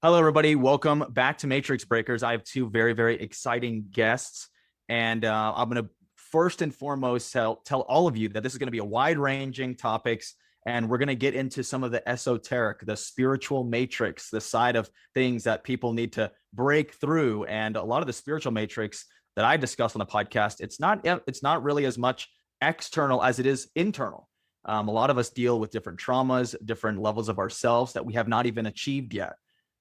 Hello, everybody. Welcome back to Matrix Breakers. I have two very, very exciting guests, and I'm going to first and foremost tell all of you that this is going to be a wide-ranging topics, and we're going to get into some of the esoteric, the spiritual matrix, the side of things that people need to break through. And a lot of the spiritual matrix that I discuss on the podcast, it's not really as much external as it is internal. A lot of us deal with different traumas, different levels of ourselves that we have not even achieved yet.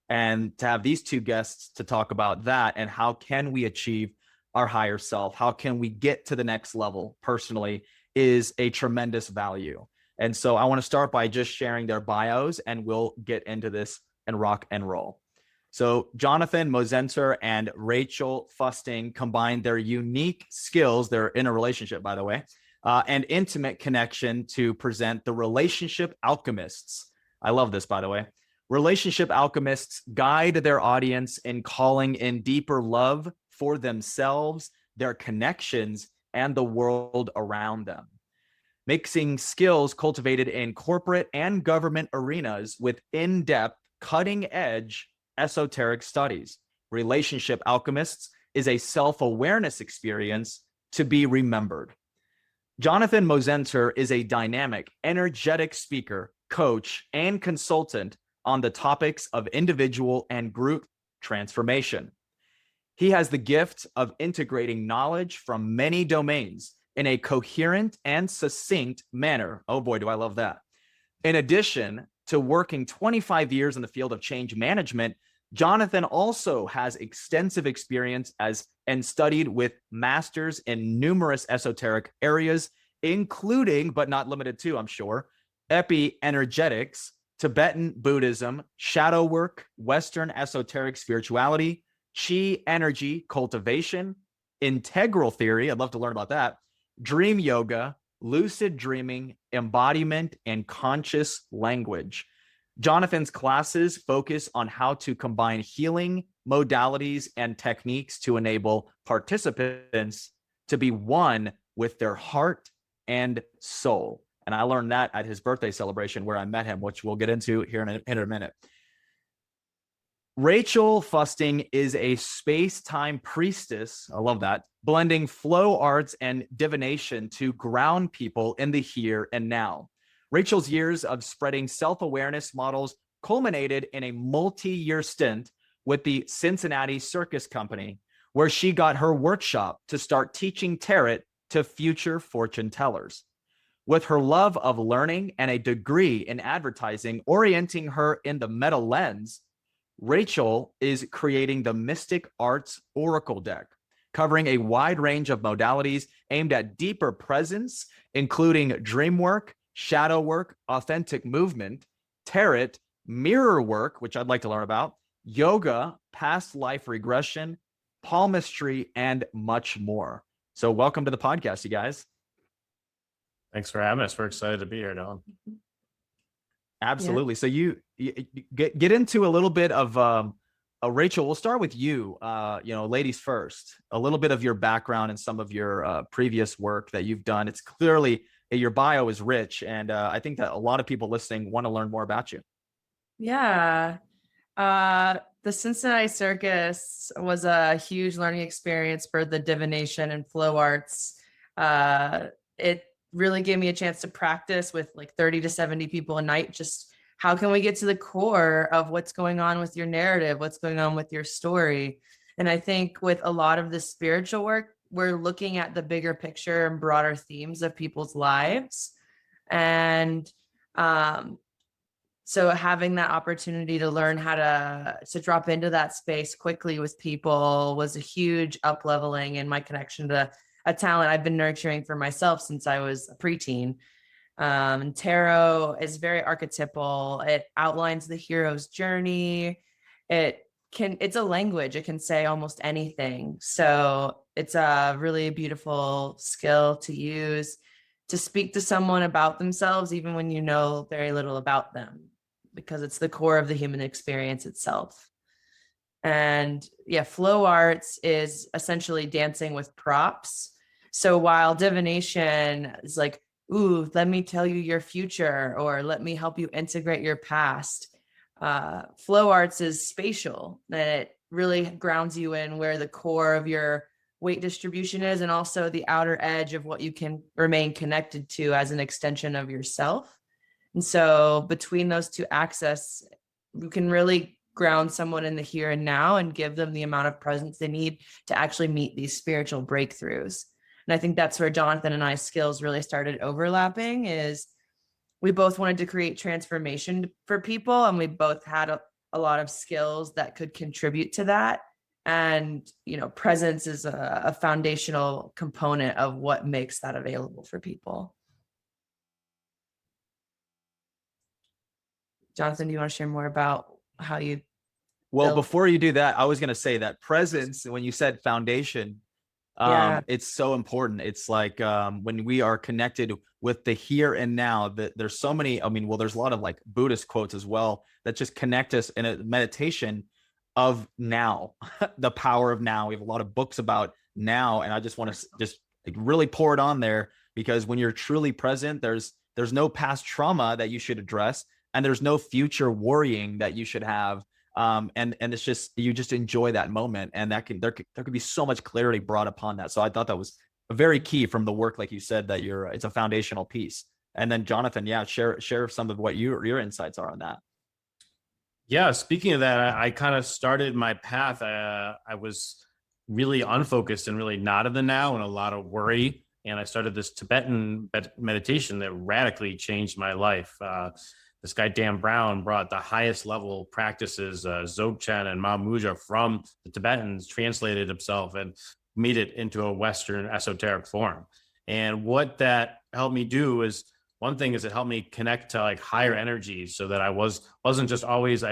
And to have these two guests to talk about that and how can we achieve our higher self, how can we get to the next level personally, is a tremendous value. And so I want to start by just sharing their bios, and we'll get into this and rock and roll. So Jonathan Mozenter and Rachael Fusting combined their unique skills, they're in a relationship, by the way, and intimate connection to present the Relationship Alchemists. I love this, by the way. Relationship alchemists guide their audience in calling in deeper love for themselves, their connections, and the world around them. Mixing skills cultivated in corporate and government arenas with in-depth, cutting-edge esoteric studies. Relationship Alchemists is a self-awareness experience to be remembered. Jonathan Mozenter is a dynamic, energetic speaker, coach, and consultant on the topics of individual and group transformation. He has the gift of integrating knowledge from many domains in a coherent and succinct manner. Oh boy, do I love that. In addition to working 25 years in the field of change management, Jonathan also has extensive experience and studied with masters in numerous esoteric areas, including, but not limited to, I'm sure, epi-energetics, Tibetan Buddhism, shadow work, Western esoteric spirituality, chi energy cultivation, integral theory, I'd love to learn about that, dream yoga, lucid dreaming, embodiment, and conscious language. Jonathan's classes focus on how to combine healing modalities and techniques to enable participants to be one with their heart and soul. And I learned that at his birthday celebration where I met him, which we'll get into here in a minute. Rachael Fusting is a space-time priestess. I love that. Blending flow arts and divination to ground people in the here and now. Rachael's years of spreading self-awareness models culminated in a multi-year stint with the Cincinnati Circus Company, where she got her workshop to start teaching tarot to future fortune tellers. With her love of learning and a degree in advertising orienting her in the meta lens, Rachael is creating the Mystic Arts Oracle deck, covering a wide range of modalities aimed at deeper presence, including dream work, shadow work, authentic movement, tarot, mirror work, which I'd like to learn about, yoga, past life regression, palmistry, and much more. So welcome to the podcast, you guys. Thanks for having us. We're excited to be here, Dylan. Absolutely. Yeah. So you get into a little bit of Rachael. We'll start with you. Ladies first. A little bit of your background and some of your previous work that you've done. It's clearly your bio is rich, and I think that a lot of people listening want to learn more about you. Yeah. The Cincinnati Circus was a huge learning experience for the divination and flow arts. It really gave me a chance to practice with like 30 to 70 people a night. Just how can we get to the core of what's going on with your narrative, what's going on with your story? And I think with a lot of the spiritual work, we're looking at the bigger picture and broader themes of people's lives. And so having that opportunity to learn how to drop into that space quickly with people was a huge up-leveling in my connection to a talent I've been nurturing for myself since I was a preteen. Tarot is very archetypal. It outlines the hero's journey. It's a language. It can say almost anything. So it's a really beautiful skill to use to speak to someone about themselves, even when you know very little about them, because it's the core of the human experience itself. And yeah, flow arts is essentially dancing with props. So while divination is like, ooh, let me tell you your future, or let me help you integrate your past, Flow arts is spatial, and it really grounds you in where the core of your weight distribution is, and also the outer edge of what you can remain connected to as an extension of yourself. And so between those two axes, you can really ground someone in the here and now and give them the amount of presence they need to actually meet these spiritual breakthroughs. And I think that's where Jonathan and I's skills really started overlapping. Is we both wanted to create transformation for people, and we both had a lot of skills that could contribute to that. And, presence is a foundational component of what makes that available for people. Jonathan, do you want to share more about how you? Well, before you do that, I was going to say that presence, when you said foundation, it's so important. It's like when we are connected with the here and now, that there's so many, there's a lot of like Buddhist quotes as well that just connect us in a meditation of now, the power of now. We have a lot of books about now, and I just want to just like really pour it on there, because when you're truly present, there's no past trauma that you should address, and there's no future worrying that you should have. And it's just, you just enjoy that moment, and there could be so much clarity brought upon that. So I thought that was very key from the work, like you said, that it's a foundational piece. And then Jonathan, share some of what your insights are on that. Yeah, speaking of that, I kind of started my path. I was really unfocused and really not in the now, and a lot of worry. And I started this Tibetan meditation that radically changed my life. This guy, Dan Brown, brought the highest level practices, Dzogchen and Ma Muja, from the Tibetans, translated himself and made it into a Western esoteric form. And what that helped me do is, one thing is it helped me connect to like higher energies, so that I wasn't just always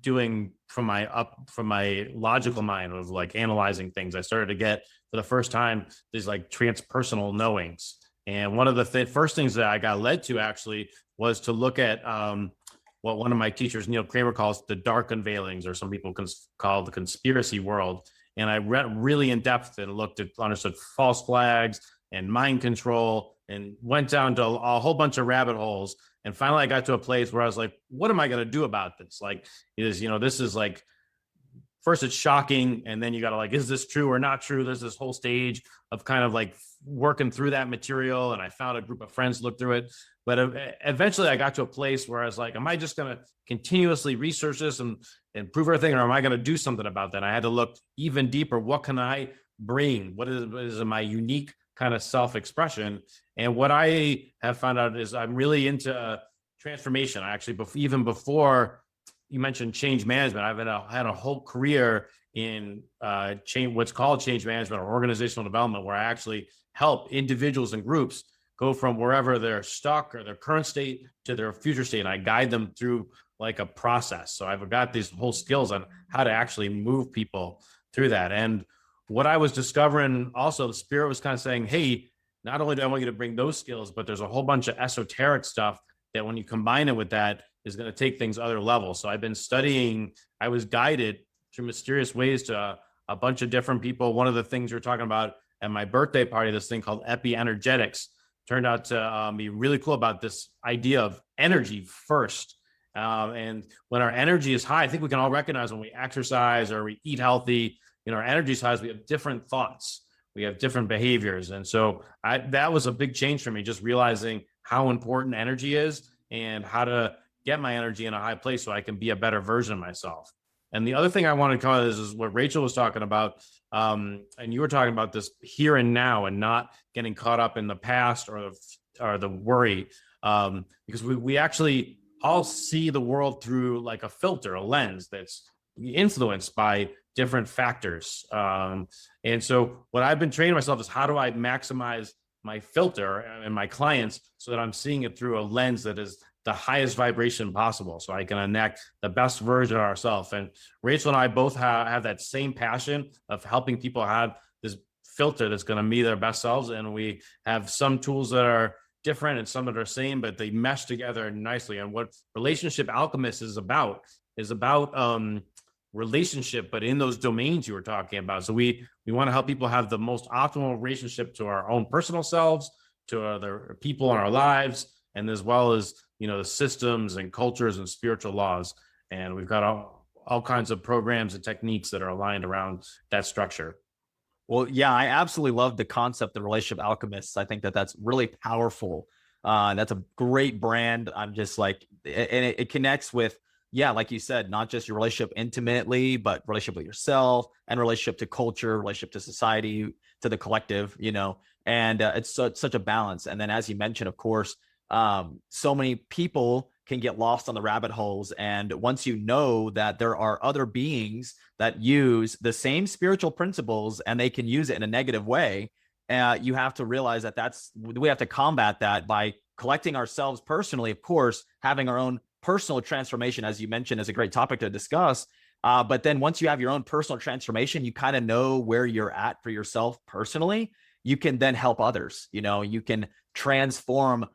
doing from my logical mind of like analyzing things. I started to get, for the first time, these like transpersonal knowings. And one of the first things that I got led to actually was to look at what one of my teachers, Neil Kramer, calls the dark unveilings, or some people call the conspiracy world. And I read really in depth and understood false flags and mind control, and went down to a whole bunch of rabbit holes. And finally, I got to a place where I was like, what am I going to do about this? Like, this is like, first it's shocking, and then you got to like, is this true or not true? There's this whole stage of kind of like working through that material. And I found a group of friends to look through it. But eventually I got to a place where I was like, am I just going to continuously research this and prove everything, or am I going to do something about that? And I had to look even deeper. What can I bring? What is my unique kind of self-expression? And what I have found out is I'm really into transformation. I actually, even before you mentioned change management, I've had a whole career in what's called change management or organizational development, where I actually help individuals and groups go from wherever they're stuck or their current state to their future state. And I guide them through like a process. So I've got these whole skills on how to actually move people through that. And what I was discovering also, the spirit was kind of saying, hey, not only do I want you to bring those skills, but there's a whole bunch of esoteric stuff that when you combine it with that is going to take things other levels. So I've been studying, I was guided through mysterious ways to a bunch of different people. One of the things you're talking about at my birthday party, this thing called epi-energetics, turned out to be really cool, about this idea of energy first. And when our energy is high, I think we can all recognize when we exercise or we eat healthy, our energy is high, we have different thoughts, we have different behaviors. And so that was a big change for me, just realizing how important energy is and how to get my energy in a high place so I can be a better version of myself. And the other thing I want to comment is what Rachel was talking about. And you were talking about this here and now, and not getting caught up in the past or the worry, because we actually all see the world through like a filter, a lens that's influenced by different factors. And so what I've been training myself is, how do I maximize my filter and my clients so that I'm seeing it through a lens that is the highest vibration possible, so I can enact the best version of ourselves. And Rachel and I both have that same passion of helping people have this filter that's going to meet their best selves. And we have some tools that are different and some that are same, but they mesh together nicely. And what Relationship Alchemist is about relationship, but in those domains you were talking about. So we want to help people have the most optimal relationship to our own personal selves, to other people in our lives, and as well as the systems and cultures and spiritual laws. And we've got all kinds of programs and techniques that are aligned around that structure. Well, yeah, I absolutely love the concept of relationship alchemists. I think that that's really powerful. That's a great brand. I'm just like, and it connects with, yeah, like you said, not just your relationship intimately, but relationship with yourself and relationship to culture, relationship to society, to the collective, and it's such a balance. And then, as you mentioned, of course, so many people can get lost on the rabbit holes. And once you know that there are other beings that use the same spiritual principles and they can use it in a negative way, you have to realize that we have to combat that by collecting ourselves personally, of course, having our own personal transformation, as you mentioned, is a great topic to discuss. But then once you have your own personal transformation, you kind of know where you're at for yourself personally. You can then help others. You can transform,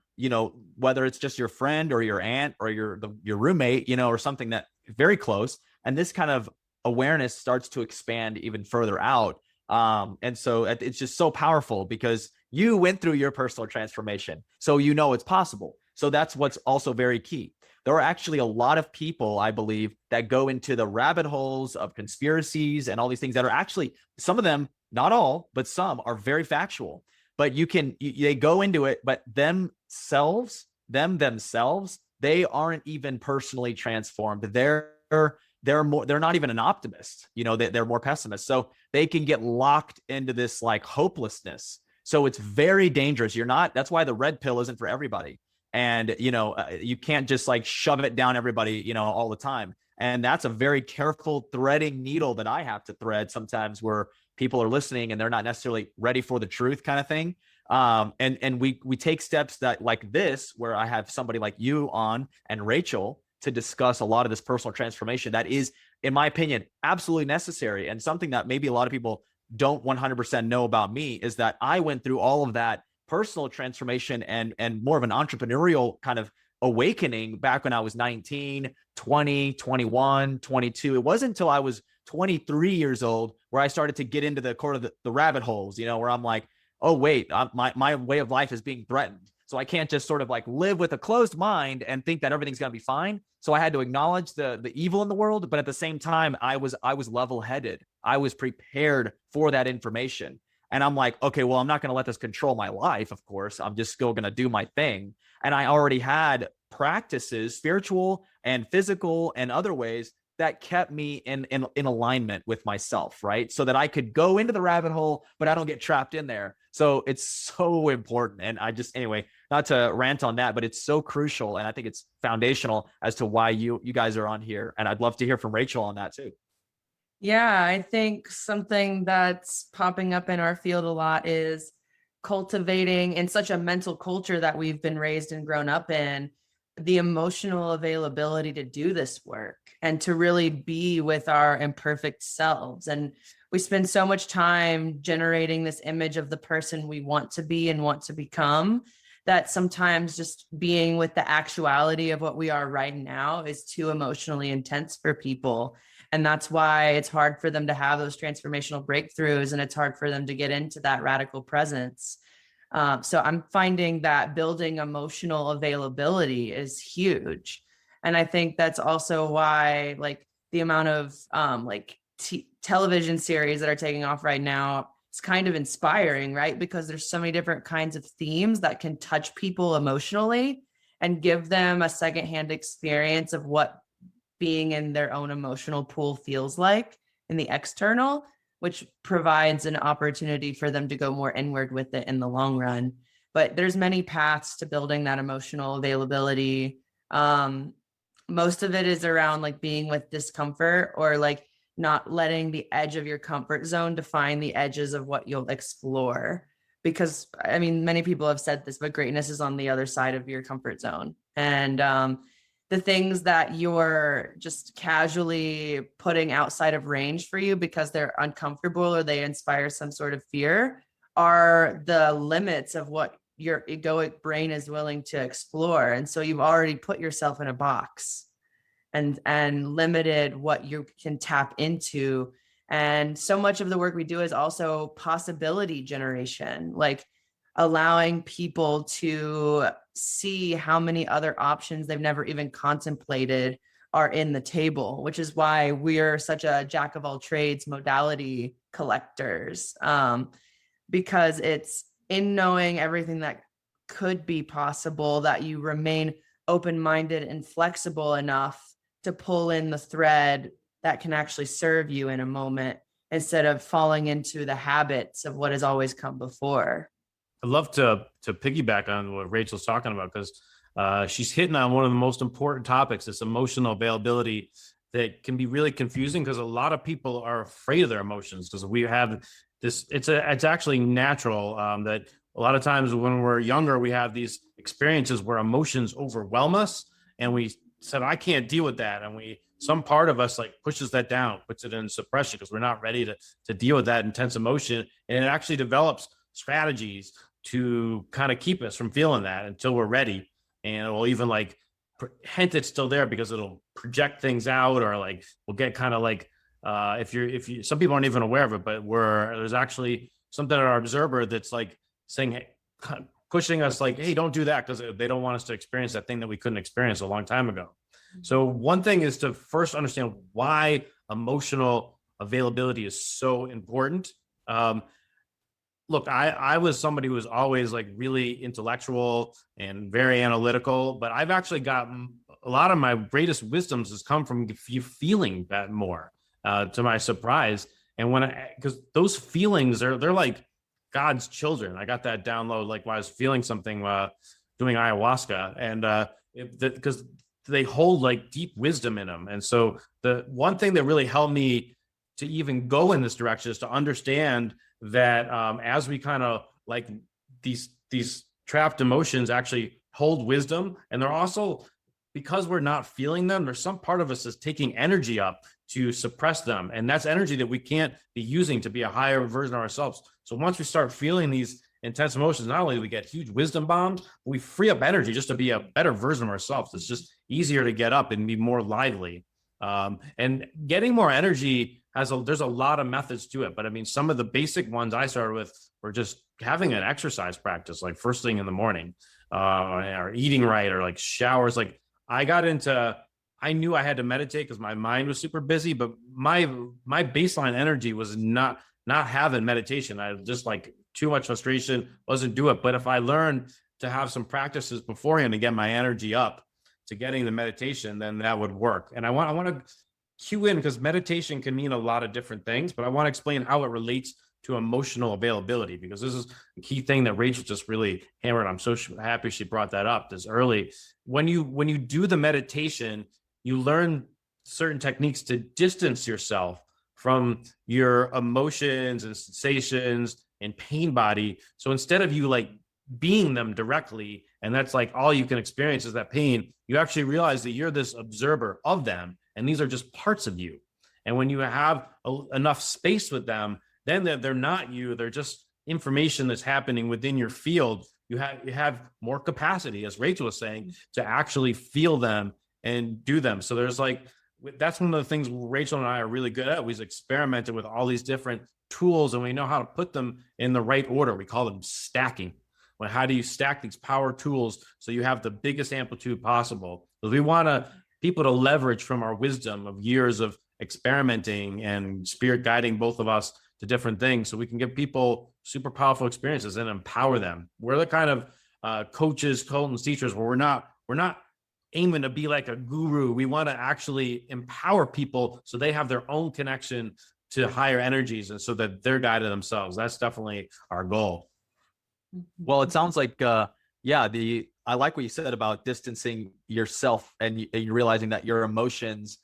whether it's just your friend or your aunt or your roommate, or something that very close. And this kind of awareness starts to expand even further out. And so it's just so powerful because you went through your personal transformation. So it's possible. So that's what's also very key. There are actually a lot of people, I believe, that go into the rabbit holes of conspiracies and all these things that are actually, some of them, not all, but some are very factual. But they go into it, but themselves, they aren't even personally transformed. They're not even an optimist. They're more pessimist. So they can get locked into this like hopelessness. So it's very dangerous. That's why the red pill isn't for everybody. And, you can't just like shove it down everybody, all the time. And that's a very careful threading needle that I have to thread sometimes, where people are listening and they're not necessarily ready for the truth, kind of thing. And we take steps that like this, where I have somebody like you on and Rachael to discuss a lot of this personal transformation that is, in my opinion, absolutely necessary. And something that maybe a lot of people don't 100% know about me is that I went through all of that personal transformation and more of an entrepreneurial kind of awakening back when I was 19, 20, 21, 22. It wasn't until I was 23 years old where I started to get into the core of the rabbit holes, where I'm like, oh, wait, my way of life is being threatened. So I can't just sort of like live with a closed mind and think that everything's going to be fine. So I had to acknowledge the evil in the world. But at the same time, I was level-headed. I was prepared for that information. And I'm like, okay, well, I'm not going to let this control my life, of course. I'm just still going to do my thing. And I already had practices, spiritual and physical and other ways, that kept me in alignment with myself, right? So that I could go into the rabbit hole, but I don't get trapped in there. So it's so important. And anyway, not to rant on that, but it's so crucial. And I think it's foundational as to why you guys are on here. And I'd love to hear from Rachael on that too. Yeah, I think something that's popping up in our field a lot is cultivating, in such a mental culture that we've been raised and grown up in, the emotional availability to do this work and to really be with our imperfect selves. And we spend so much time generating this image of the person we want to be and want to become, that sometimes just being with the actuality of what we are right now is too emotionally intense for people. And that's why it's hard for them to have those transformational breakthroughs, and it's hard for them to get into that radical presence. So I'm finding that building emotional availability is huge. And I think that's also why like the amount of television series that are taking off right now, it's kind of inspiring, right? Because there's so many different kinds of themes that can touch people emotionally and give them a secondhand experience of what being in their own emotional pool feels like in the external, which provides an opportunity for them to go more inward with it in the long run. But there's many paths to building that emotional availability. Most of it is around like being with discomfort, or like not letting the edge of your comfort zone define the edges of what you'll explore. Because I mean, many people have said this, but greatness is on the other side of your comfort zone. And the things that you're just casually putting outside of range for you because they're uncomfortable or they inspire some sort of fear are the limits of what your egoic brain is willing to explore. And so you've already put yourself in a box and limited what you can tap into. And so much of the work we do is also possibility generation, like allowing people to see how many other options they've never even contemplated are in the table, which is why we're such a jack of all trades modality collectors. Because it's in knowing everything that could be possible that you remain open-minded and flexible enough to pull in the thread that can actually serve you in a moment instead of falling into the habits of what has always come before. I'd love to piggyback on what Rachel's talking about, because she's hitting on one of the most important topics, this emotional availability that can be really confusing because a lot of people are afraid of their emotions because we have this, it's actually natural that a lot of times when we're younger, we have these experiences where emotions overwhelm us and we said, I can't deal with that. And some part of us like pushes that down, puts it in suppression because we're not ready to deal with that intense emotion. And it actually develops strategies to kind of keep us from feeling that until we're ready. And it will even like hint it's still there because it'll project things out, or like we'll get kind of like if you some people aren't even aware of it, but there's actually something in our observer that's like saying, hey, pushing us like, hey, don't do that, because they don't want us to experience that thing that we couldn't experience a long time ago. So one thing is to first understand why emotional availability is so important. Look, I was somebody who was always like really intellectual and very analytical, but I've actually gotten a lot of my greatest wisdoms has come from feeling that more, to my surprise. And because those feelings they're like God's children. I got that download like when I was feeling something doing ayahuasca, and because they hold like deep wisdom in them. And so the one thing that really helped me to even go in this direction is to understand that as we kind of like these trapped emotions actually hold wisdom, and they're also, because we're not feeling them, there's some part of us that's taking energy up to suppress them, and that's energy that we can't be using to be a higher version of ourselves. So once we start feeling these intense emotions, not only do we get huge wisdom bombs, we free up energy just to be a better version of ourselves. It's just easier to get up and be more lively. And getting more energy there's a lot of methods to it, but I mean, some of the basic ones I started with were just having an exercise practice, like first thing in the morning, or eating right, or like showers. Like I knew I had to meditate because my mind was super busy, but my baseline energy was not having meditation. I just like too much frustration, wasn't do it. But if I learned to have some practices beforehand to get my energy up to getting the meditation, then that would work. And I want to cue in, because meditation can mean a lot of different things, but I want to explain how it relates to emotional availability, because this is a key thing that Rachel just really hammered. I'm so happy she brought that up this early. When you do the meditation, you learn certain techniques to distance yourself from your emotions and sensations and pain body. So instead of you like being them directly, and that's like all you can experience is that pain, you actually realize that you're this observer of them, and these are just parts of you. And when you have enough space with them, then they're not you, they're just information that's happening within your field. You have more capacity, as Rachel was saying, to actually feel them and do them. So there's like, that's one of the things Rachel and I are really good at. We've experimented with all these different tools, and we know how to put them in the right order. We call them stacking. Well, how do you stack these power tools so you have the biggest amplitude possible? Because we want people to leverage from our wisdom of years of experimenting and spirit guiding both of us to different things, so we can give people super powerful experiences and empower them. We're the kind of coaches, consultants, teachers where we're not aiming to be like a guru. We want to actually empower people so they have their own connection to higher energies, and so that they're guided themselves. That's definitely our goal. Well, it sounds like, I like what you said about distancing yourself and you realizing that your emotions,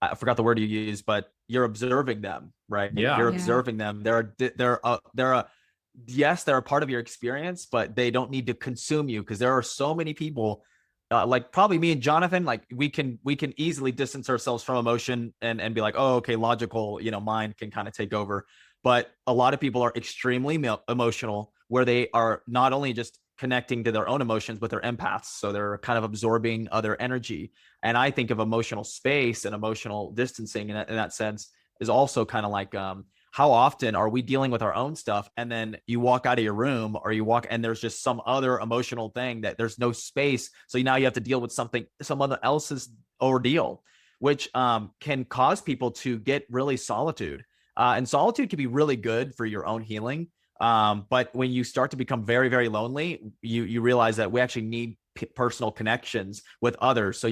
I forgot the word you used, but you're observing them, right? Yeah. You're observing them. They're a part of your experience, but they don't need to consume you, because there are so many people, like probably me and Jonathan, like we can easily distance ourselves from emotion and be like, oh, okay, logical, mind can kind of take over. But a lot of people are extremely emotional, where they are not only just connecting to their own emotions, but they're empaths. So they're kind of absorbing other energy. And I think of emotional space and emotional distancing in that sense is also kind of like, how often are we dealing with our own stuff, and then you walk out of your room, or you walk and there's just some other emotional thing that there's no space. So now you have to deal with someone else's ordeal. which can cause people to get really solitude. And solitude can be really good for your own healing. But when you start to become very, very lonely, you realize that we actually need personal connections with others. So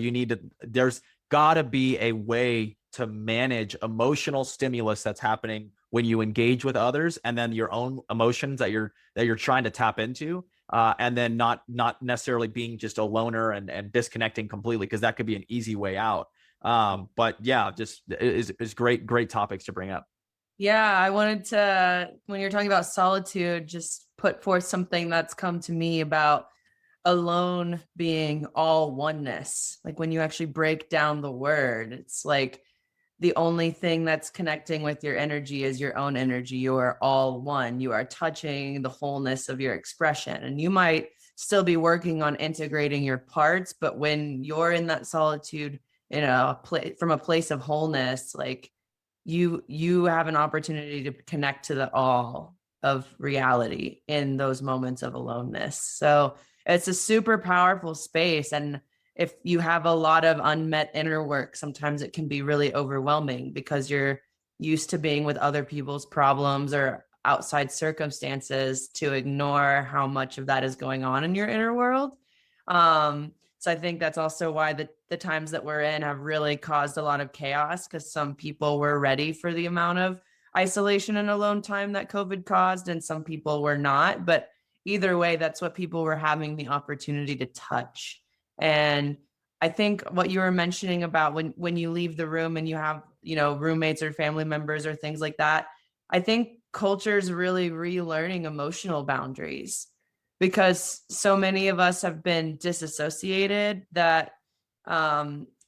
there's got to be a way to manage emotional stimulus that's happening when you engage with others, and then your own emotions that you're trying to tap into, and then not necessarily being just a loner and disconnecting completely, because that could be an easy way out. But yeah, just is great topics to bring up. Yeah, I wanted to, when you're talking about solitude, just put forth something that's come to me about alone being all oneness. Like when you actually break down the word, it's like the only thing that's connecting with your energy is your own energy. You are all one. You are touching the wholeness of your expression. And you might still be working on integrating your parts, but when you're in that solitude, in a place from a place of wholeness, like you have an opportunity to connect to the all of reality in those moments of aloneness. So it's a super powerful space. And if you have a lot of unmet inner work, sometimes it can be really overwhelming because you're used to being with other people's problems or outside circumstances to ignore how much of that is going on in your inner world. So I think that's also why the times that we're in have really caused a lot of chaos, because some people were ready for the amount of isolation and alone time that COVID caused, and some people were not. But either way, that's what people were having the opportunity to touch. And I think what you were mentioning about when you leave the room and you have, roommates or family members or things like that, I think culture's really relearning emotional boundaries, because so many of us have been disassociated that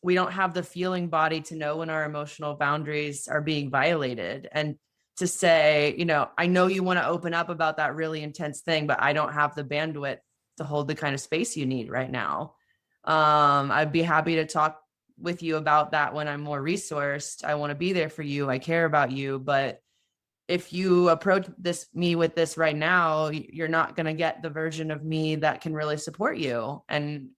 we don't have the feeling body to know when our emotional boundaries are being violated, and to say, I know you want to open up about that really intense thing, but I don't have the bandwidth to hold the kind of space you need right now. I'd be happy to talk with you about that when I'm more resourced. I want to be there for you. I care about you, but if you approach me with this right now, you're not going to get the version of me that can really support you. And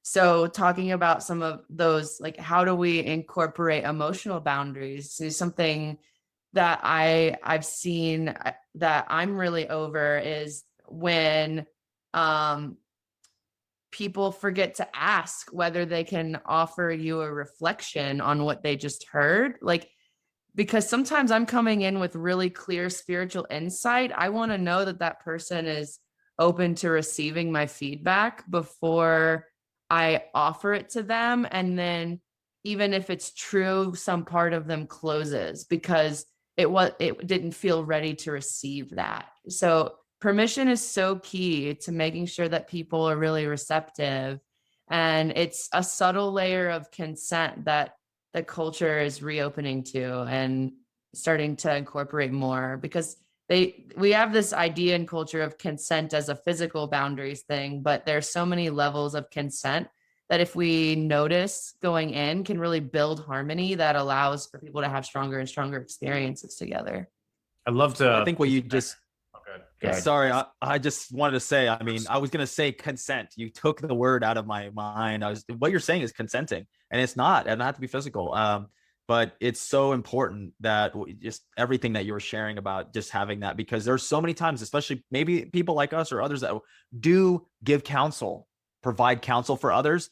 so talking about some of those, like, how do we incorporate emotional boundaries is something that I've seen that I'm really over, is when people forget to ask whether they can offer you a reflection on what they just heard. Like, because sometimes I'm coming in with really clear spiritual insight. I want to know that that person is open to receiving my feedback before I offer it to them. And then even if it's true, some part of them closes because it didn't feel ready to receive that. So permission is so key to making sure that people are really receptive. And it's a subtle layer of consent that the culture is reopening to and starting to incorporate more, because we have this idea in culture of consent as a physical boundaries thing, but there's so many levels of consent that if we notice going in can really build harmony that allows for people to have stronger and stronger experiences together. I'd love to. I think what you just Go ahead. Sorry, I just wanted to say, I mean, I was going to say consent. You took the word out of my mind. What you're saying is consenting, and it's not. It doesn't have to be physical. But it's so important that just everything that you were sharing about just having that, because there's so many times, especially maybe people like us or others that do give counsel, provide counsel for others.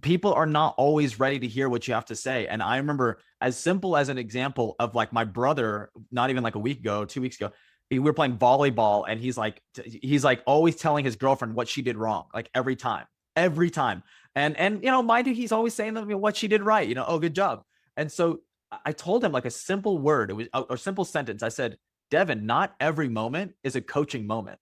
People are not always ready to hear what you have to say. And I remember, as simple as an example of like my brother, not even like a week ago, 2 weeks ago, we were playing volleyball, and he's like always telling his girlfriend what she did wrong, like every time. And mind you, he's always saying what she did right, oh, good job. And so I told him like a simple word, it was a simple sentence. I said, Devin, not every moment is a coaching moment.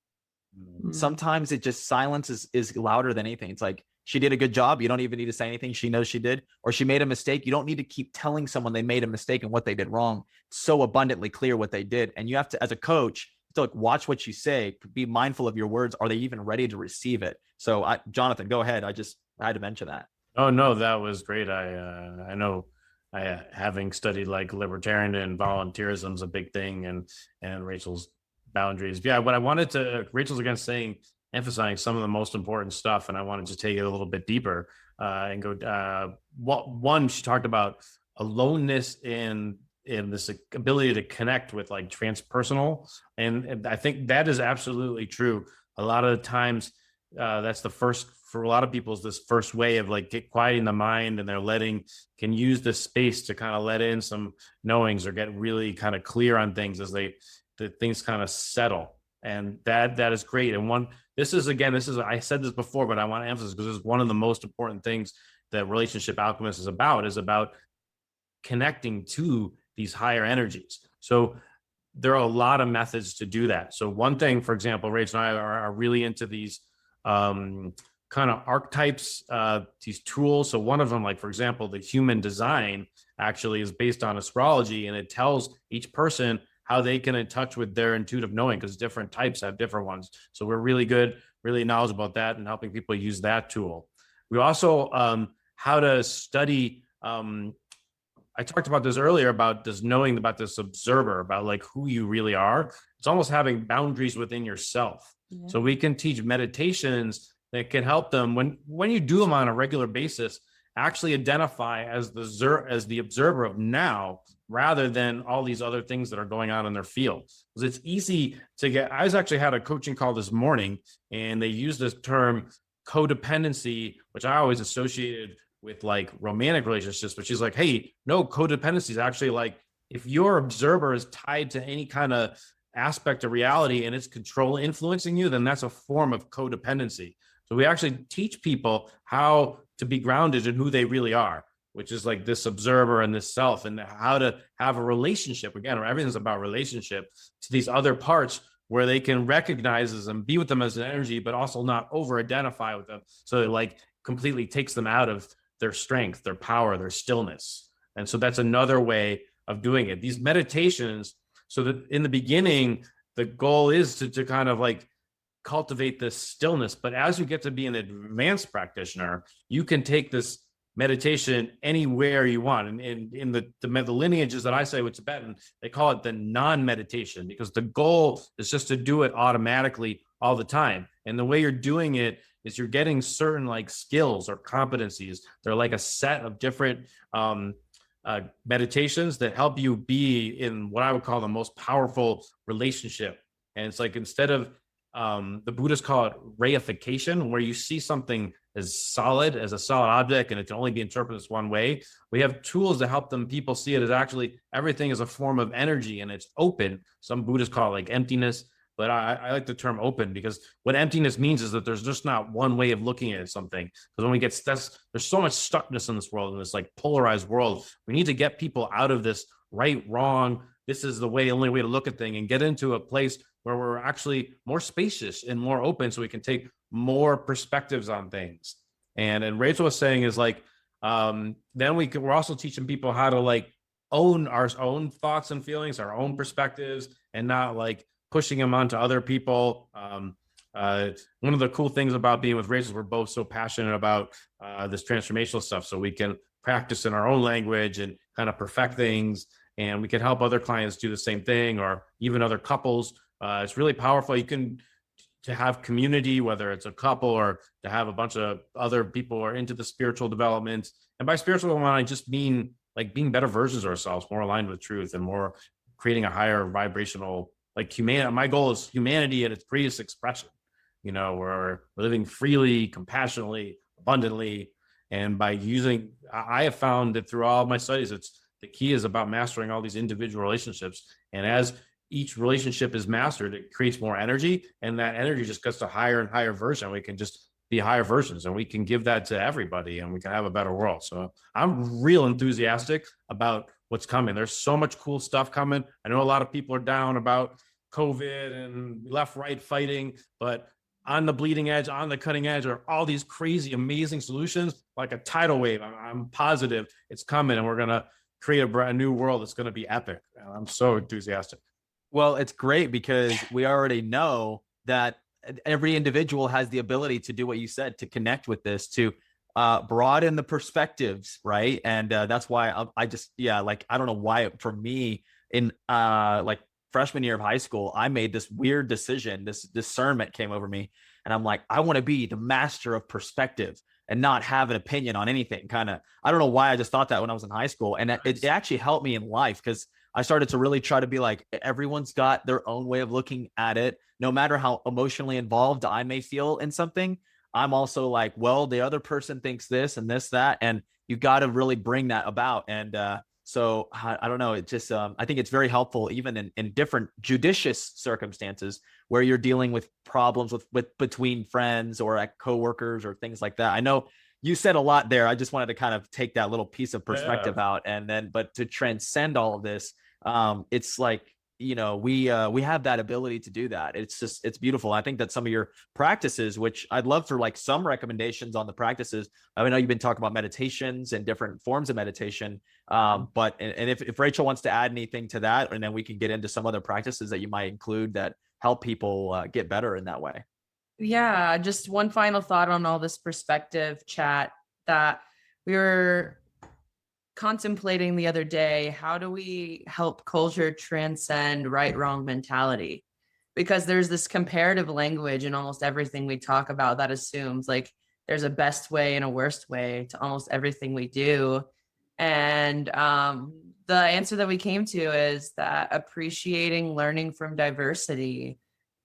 Sometimes it just silence is louder than anything. It's like, she did a good job. You don't even need to say anything. She knows she did. Or she made a mistake. You don't need to keep telling someone they made a mistake and what they did wrong. It's so abundantly clear what they did. And you have to, as a coach, to like watch what you say, be mindful of your words. Are they even ready to receive it? So Jonathan, go ahead. I had to mention that. Oh no, that was great. I know, having studied like libertarian and volunteerism is a big thing, and Rachel's boundaries. Yeah, what I wanted to, Rachel's again saying, emphasizing some of the most important stuff, and I wanted to take it a little bit deeper. and go. One, she talked about aloneness in this ability to connect with like transpersonal, and I think that is absolutely true. A lot of the times, that's the first for a lot of people is this first way of like quieting the mind, and they're can use this space to kind of let in some knowings or get really kind of clear on things as the things kind of settle, and that is great. And this is I said this before, but I want to emphasize because this is one of the most important things that Relationship Alchemist is about connecting to these higher energies. So there are a lot of methods to do that. So one thing, for example, Rachel and I are really into these kind of archetypes, these tools. So one of them, like for example, the human design actually is based on astrology, and it tells each person how they can in touch with their intuitive knowing, because different types have different ones. So we're really knowledgeable about that and helping people use that tool. We also how to study. I talked about this earlier about this knowing about this observer, about like who you really are. It's almost having boundaries within yourself. Yeah. So we can teach meditations that can help them when you do them on a regular basis, actually identify as the observer of now, rather than all these other things that are going on in their field. Because it's easy to get. I actually had a coaching call this morning, and they used this term codependency, which I always associated with like romantic relationships, but she's like, hey, no, codependency is actually like if your observer is tied to any kind of aspect of reality and it's influencing you, then that's a form of codependency. So we actually teach people how to be grounded in who they really are, which is like this observer and this self, and how to have a relationship. Again, everything's about relationship to these other parts where they can recognize them, be with them as an energy, but also not over-identify with them. So it like completely takes them out of their strength, their power, their stillness. And so that's another way of doing it. These meditations, so that in the beginning, the goal is to kind of like cultivate this stillness. But as you get to be an advanced practitioner, you can take this meditation anywhere you want. And in the lineages that I say with Tibetan, they call it the non-meditation, because the goal is just to do it automatically all the time. And the way you're doing it is you're getting certain like skills or competencies. They're like a set of different meditations that help you be in what I would call the most powerful relationship. And it's like, instead of the Buddhists call it reification, where you see something as a solid object and it can only be interpreted this one way. We have tools to help people see it as actually everything is a form of energy and it's open. Some Buddhists call it like emptiness, but I like the term open, because what emptiness means is that there's just not one way of looking at something. Because when we get there's so much stuckness in this world, in this like polarized world, we need to get people out of this right, wrong, this is the only way to look at things, and get into a place where we're actually more spacious and more open, so we can take more perspectives on things. And Rachel was saying is like, then we're also teaching people how to like own our own thoughts and feelings, our own perspectives, and not like pushing them onto other people. One of the cool things about being with Rachel, we're both so passionate about this transformational stuff, so we can practice in our own language and kind of perfect things, and we can help other clients do the same thing, or even other couples. It's really powerful. You can to have community, whether it's a couple or to have a bunch of other people who are into the spiritual development. And by spiritual, I just mean like being better versions of ourselves, more aligned with truth, and more creating a higher vibrational, like humanity. My goal is humanity at its greatest expression, where we're living freely, compassionately, abundantly. And by I have found that through all of my studies, the key is about mastering all these individual relationships. And as each relationship is mastered, it creates more energy, and that energy just gets to higher and higher version. We can just be higher versions, and we can give that to everybody, and we can have a better world. So I'm real enthusiastic about what's coming. There's so much cool stuff coming. I know a lot of people are down about COVID and left, right fighting, but on the bleeding edge, on the cutting edge are all these crazy, amazing solutions, like a tidal wave. I'm positive it's coming, and we're going to create a brand new world that's going to be epic. I'm so enthusiastic. Well, it's great because we already know that every individual has the ability to do what you said, to connect with this, to broaden the perspectives, right? And that's why I just, like, I don't know why for me in like freshman year of high school, I made this weird decision, this discernment came over me, and I'm like, I want to be the master of perspective. and not have an opinion on anything. Kind of, I don't know why I just thought that when I was in high school. And it actually helped me in life, because I started to really try to be like, everyone's got their own way of looking at it. No matter how emotionally involved I may feel in something, I'm also like, well, the other person thinks this and this, that, and you got to really bring that about. And so I don't know. It just, I think it's very helpful, even in different judicious circumstances where you're dealing with problems with between friends or at coworkers or things like that. I know you said a lot there. I just wanted to kind of take that little piece of perspective out, and then, but to transcend all of this, it's like, we have that ability to do that. It's beautiful. I think that some of your practices, which I'd love for like some recommendations on the practices. I know you've been talking about meditations and different forms of meditation. But if Rachel wants to add anything to that, and then we can get into some other practices that you might include that help people get better in that way. Yeah, just one final thought on all this perspective chat that we were contemplating the other day. How do we help culture transcend right wrong mentality? Because there's this comparative language in almost everything we talk about that assumes like there's a best way and a worst way to almost everything we do. And the answer that we came to is that appreciating learning from diversity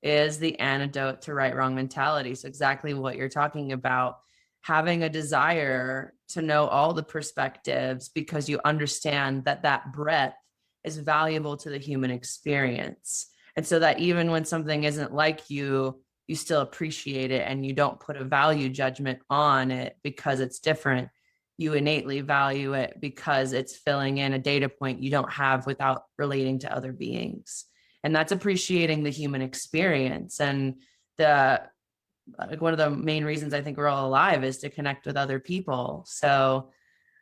is the antidote to right wrong mentality. So exactly what you're talking about, having a desire to know all the perspectives because you understand that that breadth is valuable to the human experience. And so that even when something isn't like you still appreciate it, and you don't put a value judgment on it because it's different. You innately value it because it's filling in a data point you don't have without relating to other beings. And that's appreciating the human experience. And one of the main reasons I think we're all alive is to connect with other people. So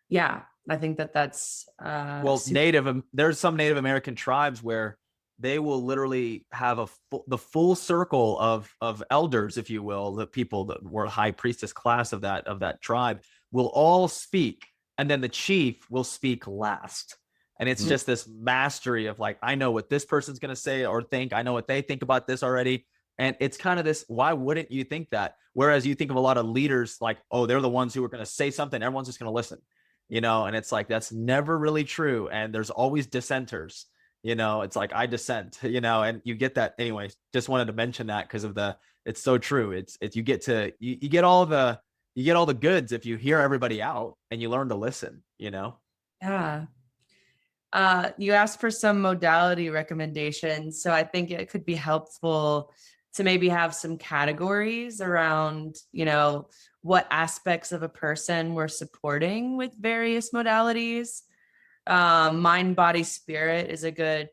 yeah, I think that's well, there's some Native American tribes where they will literally have the full circle of elders, if you will, the people that were high priestess class of that tribe will all speak, and then the chief will speak last. And it's just this mastery of like, I know what this person's going to say or think. I know what they think about this already. And it's kind of this, why wouldn't you think that? Whereas you think of a lot of leaders like, oh, they're the ones who are going to say something. Everyone's just going to listen, and it's like, that's never really true. And there's always dissenters, it's like, I dissent, and you get that anyway. Just wanted to mention that because it's so true. It's you get all the goods if you hear everybody out and you learn to listen, Yeah. You asked for some modality recommendations. So I think it could be helpful to maybe have some categories around, what aspects of a person we're supporting with various modalities. Mind, body, spirit is a good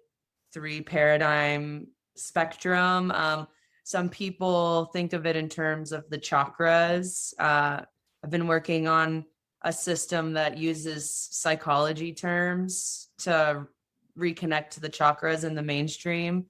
3 paradigm spectrum. Some people think of it in terms of the chakras. I've been working on a system that uses psychology terms to reconnect to the chakras in the mainstream,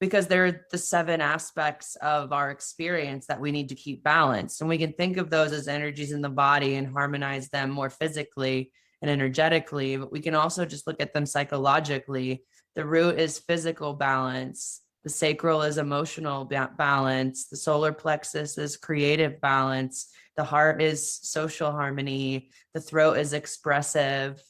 because they're the 7 aspects of our experience that we need to keep balanced. And we can think of those as energies in the body and harmonize them more physically and energetically, but we can also just look at them psychologically. The root is physical balance. The sacral is emotional balance. The solar plexus is creative balance. The heart is social harmony. The throat is expressive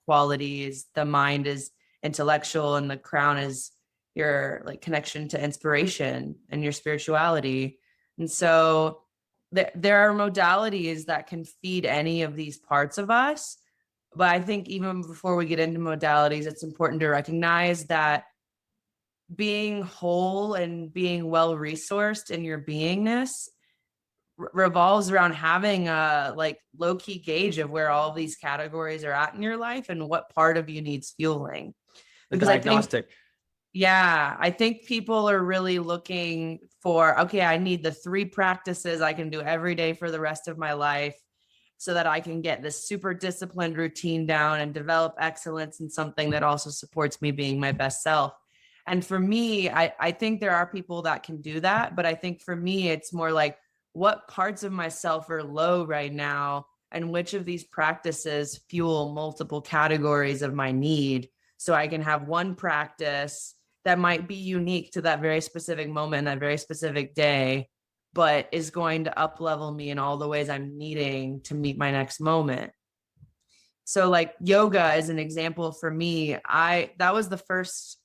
qualities. The mind is intellectual, and the crown is your like connection to inspiration and your spirituality. And so there are modalities that can feed any of these parts of us. But I think even before we get into modalities, it's important to recognize that being whole and being well resourced in your beingness revolves around having a like low-key gauge of where all of these categories are at in your life and what part of you needs fueling. Because I think people are really looking for, okay, I need the 3 practices I can do every day for the rest of my life so that I can get this super disciplined routine down and develop excellence in something that also supports me being my best self. And for me, I think there are people that can do that, but I think for me, it's more like, what parts of myself are low right now, and which of these practices fuel multiple categories of my need, so I can have one practice that might be unique to that very specific moment, that very specific day, but is going to up level me in all the ways I'm needing to meet my next moment. So like yoga is an example for me. That was the first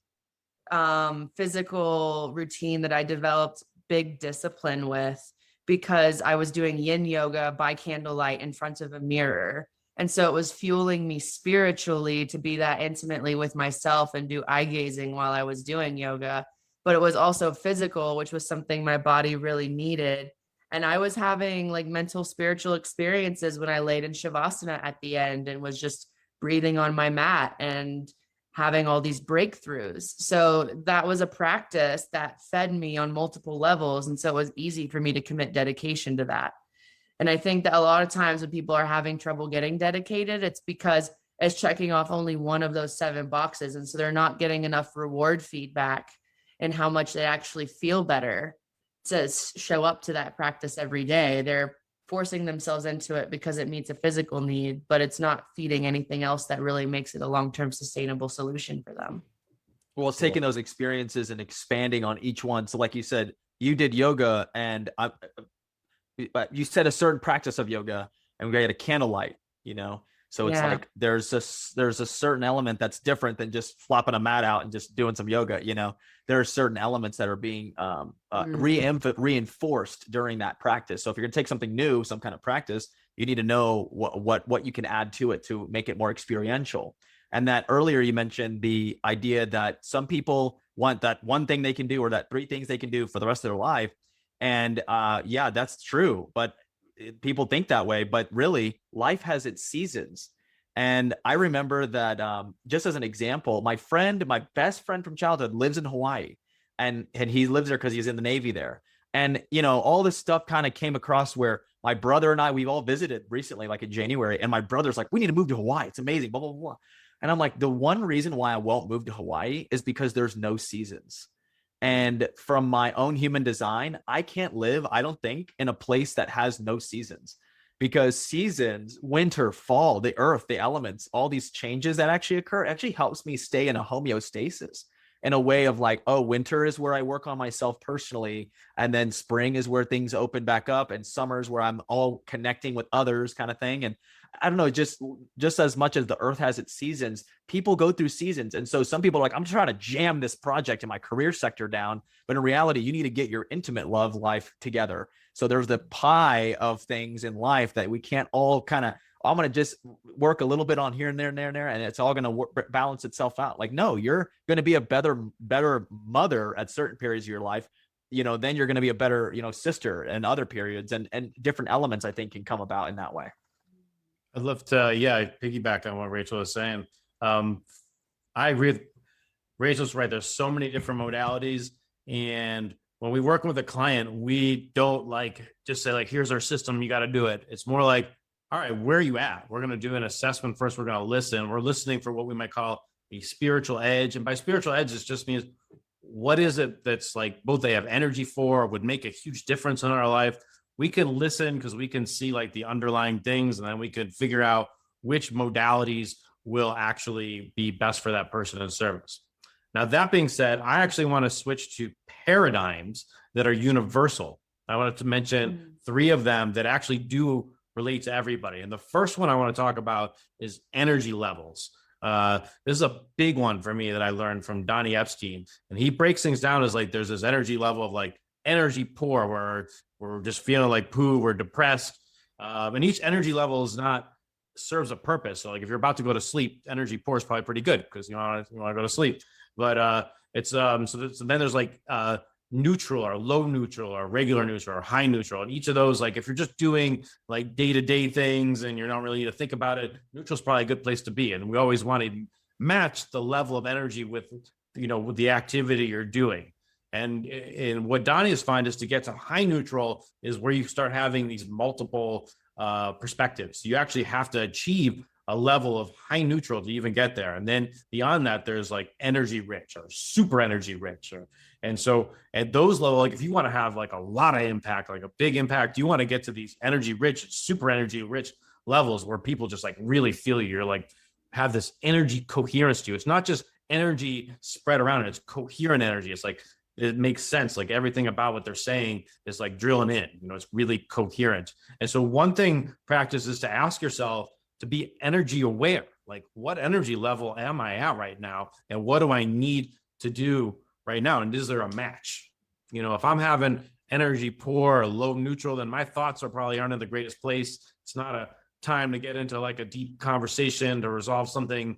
physical routine that I developed big discipline with, because I was doing yin yoga by candlelight in front of a mirror. And so it was fueling me spiritually to be that intimately with myself and do eye gazing while I was doing yoga. But it was also physical, which was something my body really needed. And I was having like mental, spiritual experiences when I laid in Shavasana at the end and was just breathing on my mat and having all these breakthroughs. So that was a practice that fed me on multiple levels. And so it was easy for me to commit dedication to that. And I think that a lot of times when people are having trouble getting dedicated, it's because it's checking off only one of those 7 boxes. And so they're not getting enough reward feedback and how much they actually feel better to show up to that practice every day. They're forcing themselves into it because it meets a physical need, but it's not feeding anything else that really makes it a long-term sustainable solution for them. Well, it's taking those experiences and expanding on each one. So like you said, you did yoga, and you said a certain practice of yoga, and we had a candlelight, so it's like there's a certain element that's different than just flopping a mat out and just doing some yoga. There are certain elements that are being reinforced during that practice. So if you're going to take something new, some kind of practice, you need to know what you can add to it to make it more experiential. And that earlier you mentioned the idea that some people want that one thing they can do, or that 3 things they can do for the rest of their life. And yeah, that's true. But people think that way, but really life has its seasons. And I remember that just as an example, my best friend from childhood lives in Hawaii, and he lives there because he's in the Navy there. And, all this stuff kind of came across where my brother and I, we've all visited recently, like in January, and my brother's like, we need to move to Hawaii. It's amazing, blah, blah, blah. And I'm like, the one reason why I won't move to Hawaii is because there's no seasons. And from my own human design, I can't live, I don't think, in a place that has no seasons, because seasons, winter, fall, the earth, the elements, all these changes that actually occur actually helps me stay in a homeostasis, in a way of like, oh, winter is where I work on myself personally. And then spring is where things open back up, and summer is where I'm all connecting with others, kind of thing. And I don't know, just as much as the earth has its seasons, people go through seasons. And so some people are like, I'm trying to jam this project in my career sector down. But in reality, you need to get your intimate love life together. So there's the pie of things in life that we can't all I'm going to just work a little bit on here and there and there and there, and it's all going to balance itself out. Like, no, you're going to be a better mother at certain periods of your life. Then you're going to be a better, sister in other periods, and different elements, I think, can come about in that way. I'd love to, piggyback on what Rachel was saying. I agree with Rachel's right. There's so many different modalities. And when we work with a client, we don't just say here's our system, you got to do it. It's more like, all right, where are you at? We're going to do an assessment first. We're going to listen. We're listening for what we might call a spiritual edge. And by spiritual edge, it just means, what is it that's both they have energy for, would make a huge difference in our life? We can listen because we can see the underlying things, and then we could figure out which modalities will actually be best for that person in service. Now, that being said, I actually want to switch to paradigms that are universal. I wanted to mention 3 of them that actually do relate to everybody. And the first one I want to talk about is energy levels. This is a big one for me that I learned from Donnie Epstein. And he breaks things down as there's this energy level of energy poor, where we're just feeling like poo, we're depressed. And each energy level serves a purpose. So if you're about to go to sleep, energy poor is probably pretty good because you want to go to sleep. But it's so then there's neutral or low neutral or regular neutral or high neutral. And each of those, if you're just doing day-to-day things and you're not really to think about it, neutral is probably a good place to be. And we always want to match the level of energy with the activity you're doing. And what Donnie has found is to get to high neutral is where you start having these multiple perspectives. You actually have to achieve a level of high neutral to even get there. And then beyond that, there's energy rich or super energy rich. And so at those levels, if you want to have a lot of impact, a big impact, you want to get to these energy rich, super energy rich levels where people just really feel you're have this energy coherence to you. It's not just energy spread around, it's coherent energy. It's it makes sense. Like everything about what they're saying is like drilling in, it's really coherent. And so one thing practice is to ask yourself to be energy aware. Like, what energy level am I at right now? And what do I need to do right now? And is there a match? If I'm having energy poor or low neutral, then my thoughts probably aren't in the greatest place. It's not a time to get into like a deep conversation to resolve something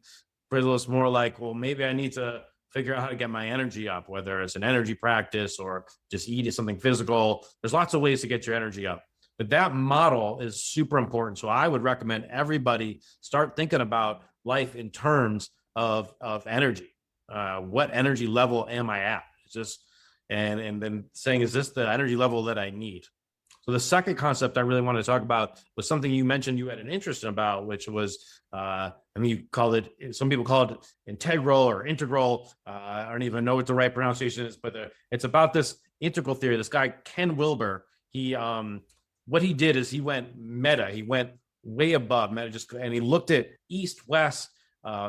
frivolous. More like, well, maybe I need to figure out how to get my energy up, whether it's an energy practice or just eat something physical. There's lots of ways to get your energy up. But that model is super important. So I would recommend everybody start thinking about life in terms of energy. What energy level am I at? It's just, and then saying, is this the energy level that I need? So the second concept I really wanted to talk about was something you mentioned you had an interest about, which was, you call it, some people call it integral or integral. I don't even know what the right pronunciation is, but it's about this integral theory. This guy, Ken Wilber, what he did is he went meta. He went way above meta, and he looked at East, West,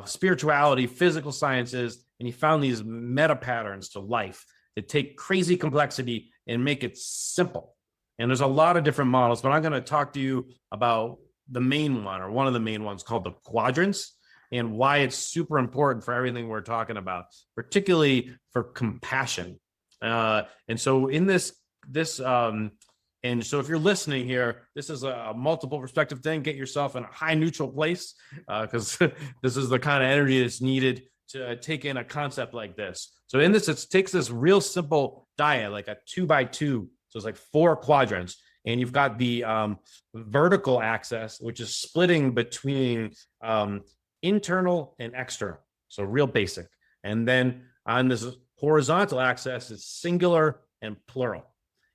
spirituality, physical sciences, and he found these meta patterns to life that take crazy complexity and make it simple. And there's a lot of different models, but I'm going to talk to you about the main one, or one of the main ones, called the quadrants, and why it's super important for everything we're talking about, particularly for compassion. And so in this, and so if you're listening here, this is a multiple perspective thing. Get yourself in a high neutral place, because this is the kind of energy that's needed to take in a concept like this. So in this, it takes this real simple diet, like a 2x2. So it's like 4 quadrants, and you've got the vertical axis, which is splitting between internal and external. So real basic. And then on this horizontal axis is singular and plural.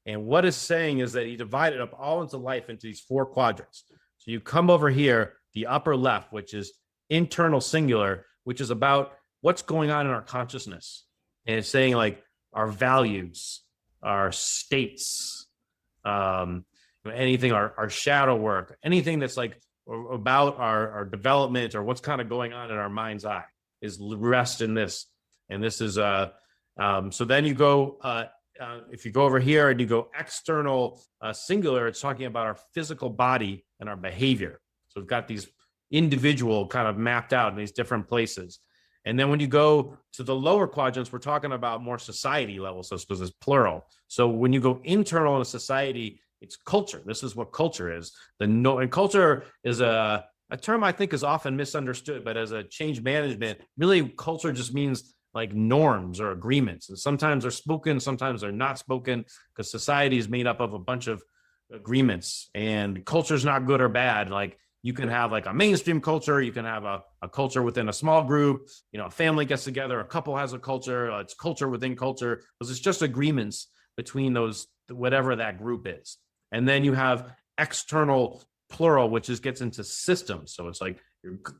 And what it's saying is that he divided up all into life into these 4 quadrants. So you come over here, the upper left, which is internal singular, which is about what's going on in our consciousness. And it's saying like our values, our states, anything, our shadow work, anything that's like about our development or what's kind of going on in our mind's eye is rest in this. And this is, so then you go, if you go over here and you go external singular, it's talking about our physical body and our behavior. So we've got these individual kind of mapped out in these different places. And then when you go to the lower quadrants, we're talking about more society level. So it's plural. So when you go internal in a society, it's culture. This is what culture is. And culture is a term I think is often misunderstood, but as a change management, really culture just means like norms or agreements. And sometimes they're spoken, sometimes they're not spoken, because society is made up of a bunch of agreements, and culture is not good or bad. Like, you can have like a mainstream culture, you can have a culture within a small group, a family gets together, a couple has a culture, it's culture within culture, because it's just agreements between those, whatever that group is. And then you have external plural, which gets into systems. So it's like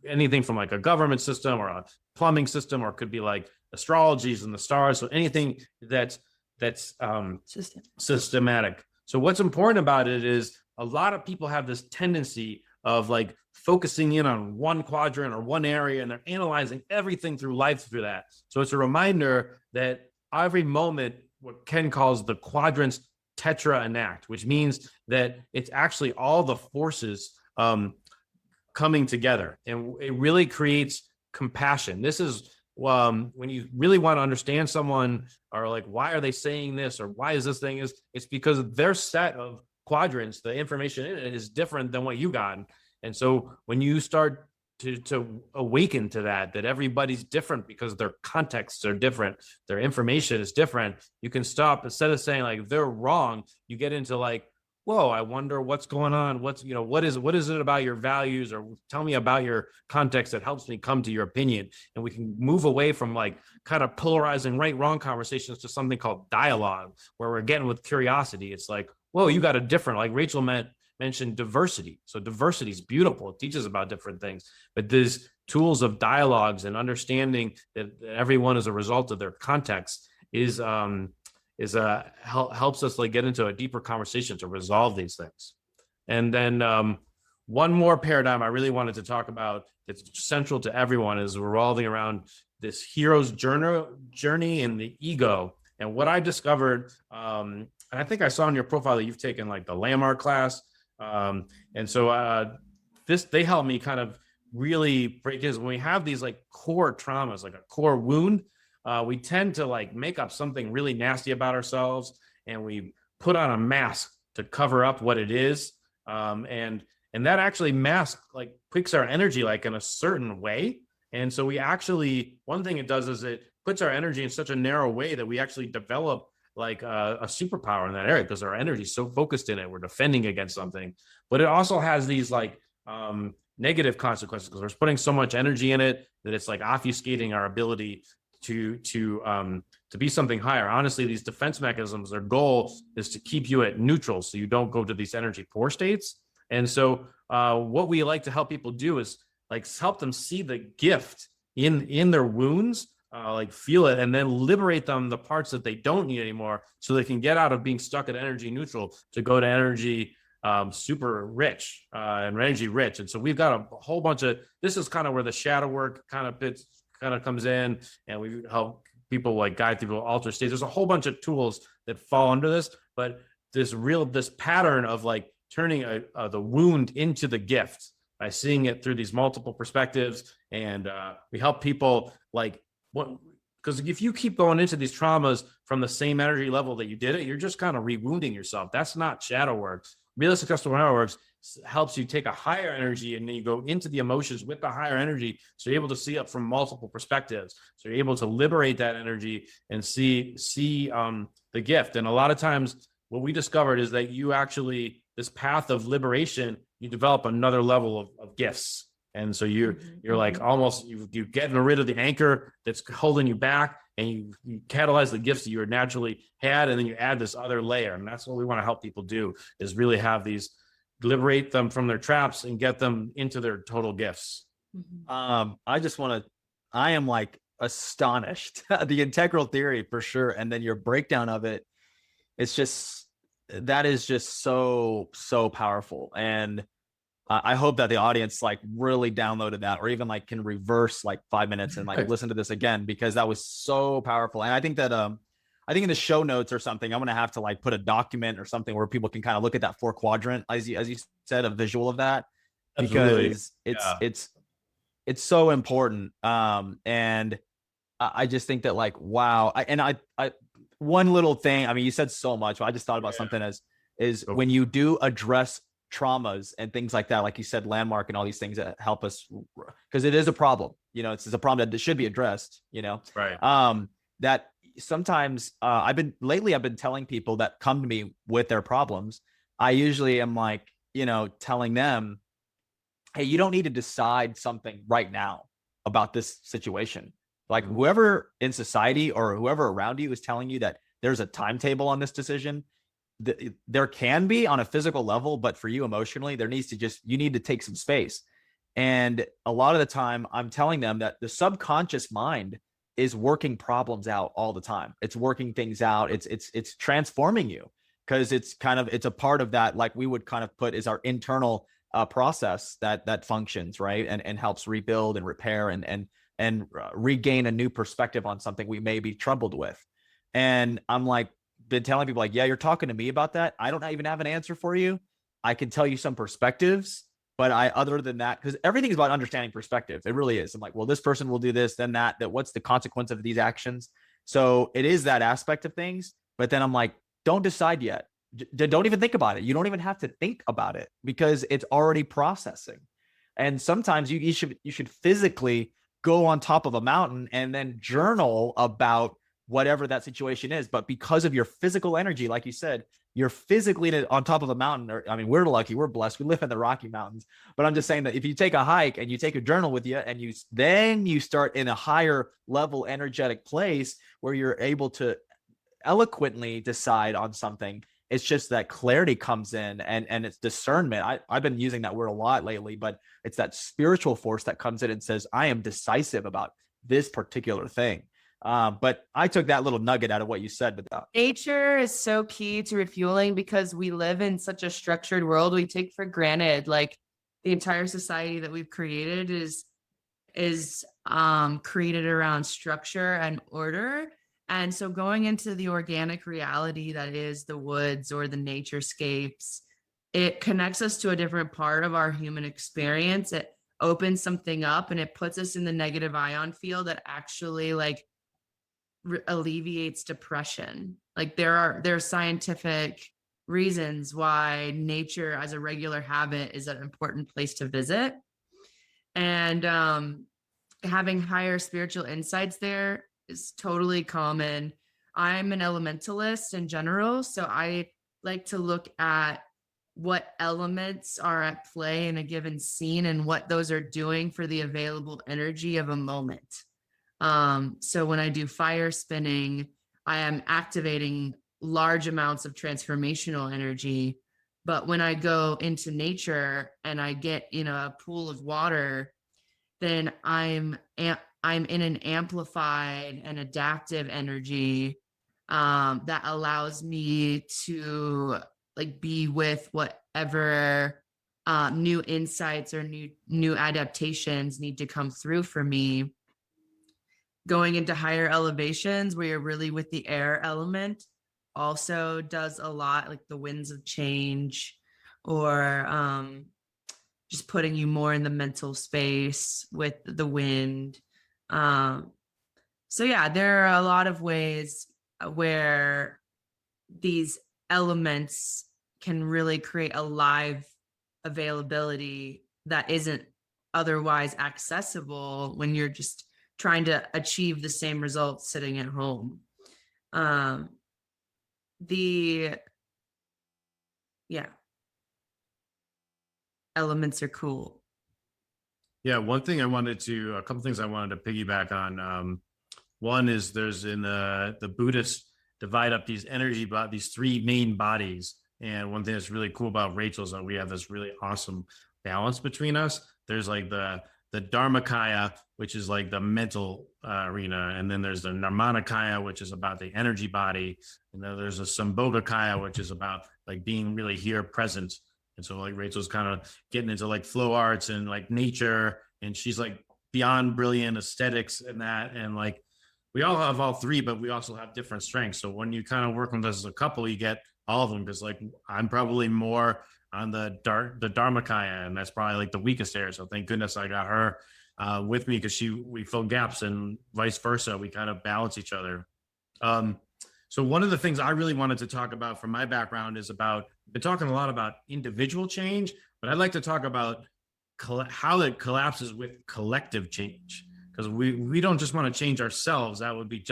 anything from like a government system or a plumbing system, or it could be like astrologies and the stars. So anything that's systematic. So what's important about it is a lot of people have this tendency of like focusing in on one quadrant or one area, and they're analyzing everything through life through that. So it's a reminder that every moment, what Ken calls the quadrants tetra enact, which means that it's actually all the forces coming together, and it really creates compassion. This is when you really want to understand someone, or like, why are they saying this, or why is this thing is, it's because their set of quadrants, the information in it is different than what you got. And so when you start to awaken to that everybody's different because their contexts are different, their information is different, you can stop, instead of saying like they're wrong, you get into like, whoa, I wonder what's going on. What is it about your values, or tell me about your context that helps me come to your opinion. And we can move away from like kind of polarizing right, wrong conversations to something called dialogue, where we're getting with curiosity. It's like, whoa, you got a different, like Rachel mentioned diversity. So diversity is beautiful. It teaches about different things, but these tools of dialogues and understanding that everyone is a result of their context helps us like get into a deeper conversation to resolve these things. And then one more paradigm I really wanted to talk about that's central to everyone is revolving around this hero's journey and the ego. And what I discovered, and I think I saw in your profile that you've taken like the landmark class. And so they helped me kind of really break, because when we have these like core traumas, like a core wound, we tend to like make up something really nasty about ourselves, and we put on a mask to cover up what it is. And that actually mask like picks our energy like in a certain way. And so we actually, one thing it does is it puts our energy in such a narrow way that we actually develop like a superpower in that area, because our energy is so focused in it. We're defending against something, but it also has these like negative consequences, because we're putting so much energy in it that it's like obfuscating our ability to be something higher. Honestly, these defense mechanisms, their goal is to keep you at neutral so you don't go to these energy poor states. And so what we like to help people do is like help them see the gift in their wounds, like feel it, and then liberate them the parts that they don't need anymore, so they can get out of being stuck at energy neutral to go to energy super rich and energy rich. And so we've got a whole bunch of, this is kind of where the shadow work kind of comes in, and we help people like guide through alter states. There's a whole bunch of tools that fall under this, but this pattern of like turning the wound into the gift by seeing it through these multiple perspectives. And we help people like, because if you keep going into these traumas from the same energy level that you did it, you're just kind of re-wounding yourself. That's not shadow work. Realistic customer shadow works helps you take a higher energy, and then you go into the emotions with the higher energy, so you're able to see it from multiple perspectives. So you're able to liberate that energy and see the gift. And a lot of times what we discovered is that you actually, this path of liberation, you develop another level of gifts. And so you're like almost you're getting rid of the anchor that's holding you back, and you catalyze the gifts that you naturally had, and then you add this other layer. And that's what we want to help people do, is really have these, liberate them from their traps and get them into their total gifts. I am like astonished. The integral theory for sure, and then your breakdown of it, that is just so powerful. And I hope that the audience like really downloaded that, or even like can reverse like 5 minutes and like listen to this again, because that was so powerful. And I think that I think in the show notes or something, I'm gonna have to like put a document or something where people can kind of look at that 4 quadrant, as you said, a visual of that. Absolutely. Because it's so important. And I just think that like, wow. One little thing, I mean, you said so much, but I just thought about something is when you do address traumas and things like that, like you said, landmark and all these things that help us, because it is a problem, it's a problem that should be addressed, Right. That sometimes I've been telling people that come to me with their problems, I usually am like, telling them, hey, you don't need to decide something right now about this situation. Like whoever in society or whoever around you is telling you that there's a timetable on this decision, there can be on a physical level, but for you emotionally, you need to take some space. And a lot of the time I'm telling them that the subconscious mind is working problems out all the time. It's working things out. It's transforming you, because it's a part of that, like we would kind of put is our internal process that functions, right, and helps rebuild and repair and regain a new perspective on something we may be troubled with. And I'm like, been telling people like, yeah, you're talking to me about that. I don't even have an answer for you. I can tell you some perspectives, but other than that, because everything's about understanding perspective. It really is. I'm like, well, this person will do this, then that what's the consequence of these actions? So it is that aspect of things. But then I'm like, don't decide yet. Don't even think about it. You don't even have to think about it, because it's already processing. And sometimes you should physically go on top of a mountain and then journal about whatever that situation is. But because of your physical energy, like you said, you're physically on top of a mountain. Or, I mean, we're lucky, we're blessed, we live in the Rocky Mountains. But I'm just saying that if you take a hike and you take a journal with you, and you start in a higher level energetic place where you're able to eloquently decide on something, it's just that clarity comes in, and it's discernment. I've been using that word a lot lately, but it's that spiritual force that comes in and says, I am decisive about this particular thing. But I took that little nugget out of what you said. But nature is so key to refueling, because we live in such a structured world. We take for granted, like, the entire society that we've created is created around structure and order. And so going into the organic reality that is the woods or the naturescapes, it connects us to a different part of our human experience. It opens something up and it puts us in the negative ion field that actually like alleviates depression. Like there are scientific reasons why nature as a regular habit is an important place to visit. And having higher spiritual insights there is totally common. I'm an elementalist in general, so I like to look at what elements are at play in a given scene and what those are doing for the available energy of a moment. So when I do fire spinning, I am activating large amounts of transformational energy. But when I go into nature and I get in a pool of water, then I'm in an amplified and adaptive energy that allows me to like be with whatever new insights or new adaptations need to come through for me. Going into higher elevations where you're really with the air element also does a lot, like the winds of change, or just putting you more in the mental space with the wind. So yeah, there are a lot of ways where these elements can really create a live availability that isn't otherwise accessible when you're just trying to achieve the same results sitting at home. Elements are cool. Yeah, a couple things I wanted to piggyback on. One is there's in the Buddhists divide up these these three main bodies. And one thing that's really cool about Rachel is that we have this really awesome balance between us. There's like the Dharmakaya, which is like the mental arena. And then there's the Nirmanakaya, which is about the energy body. And then there's the Sambhogakaya, which is about like being really here present. And so like Rachel's kind of getting into like flow arts and like nature, and she's like beyond brilliant aesthetics and that. And like, we all have all three, but we also have different strengths. So when you kind of work with us as a couple, you get all of them. Cause like, I'm probably more on the Dharmakaya, and that's probably like the weakest area. So thank goodness I got her with me, because we fill gaps, and vice versa. We kind of balance each other. So one of the things I really wanted to talk about from my background is been talking a lot about individual change, but I'd like to talk about how it collapses with collective change. Because we don't just want to change ourselves. That would be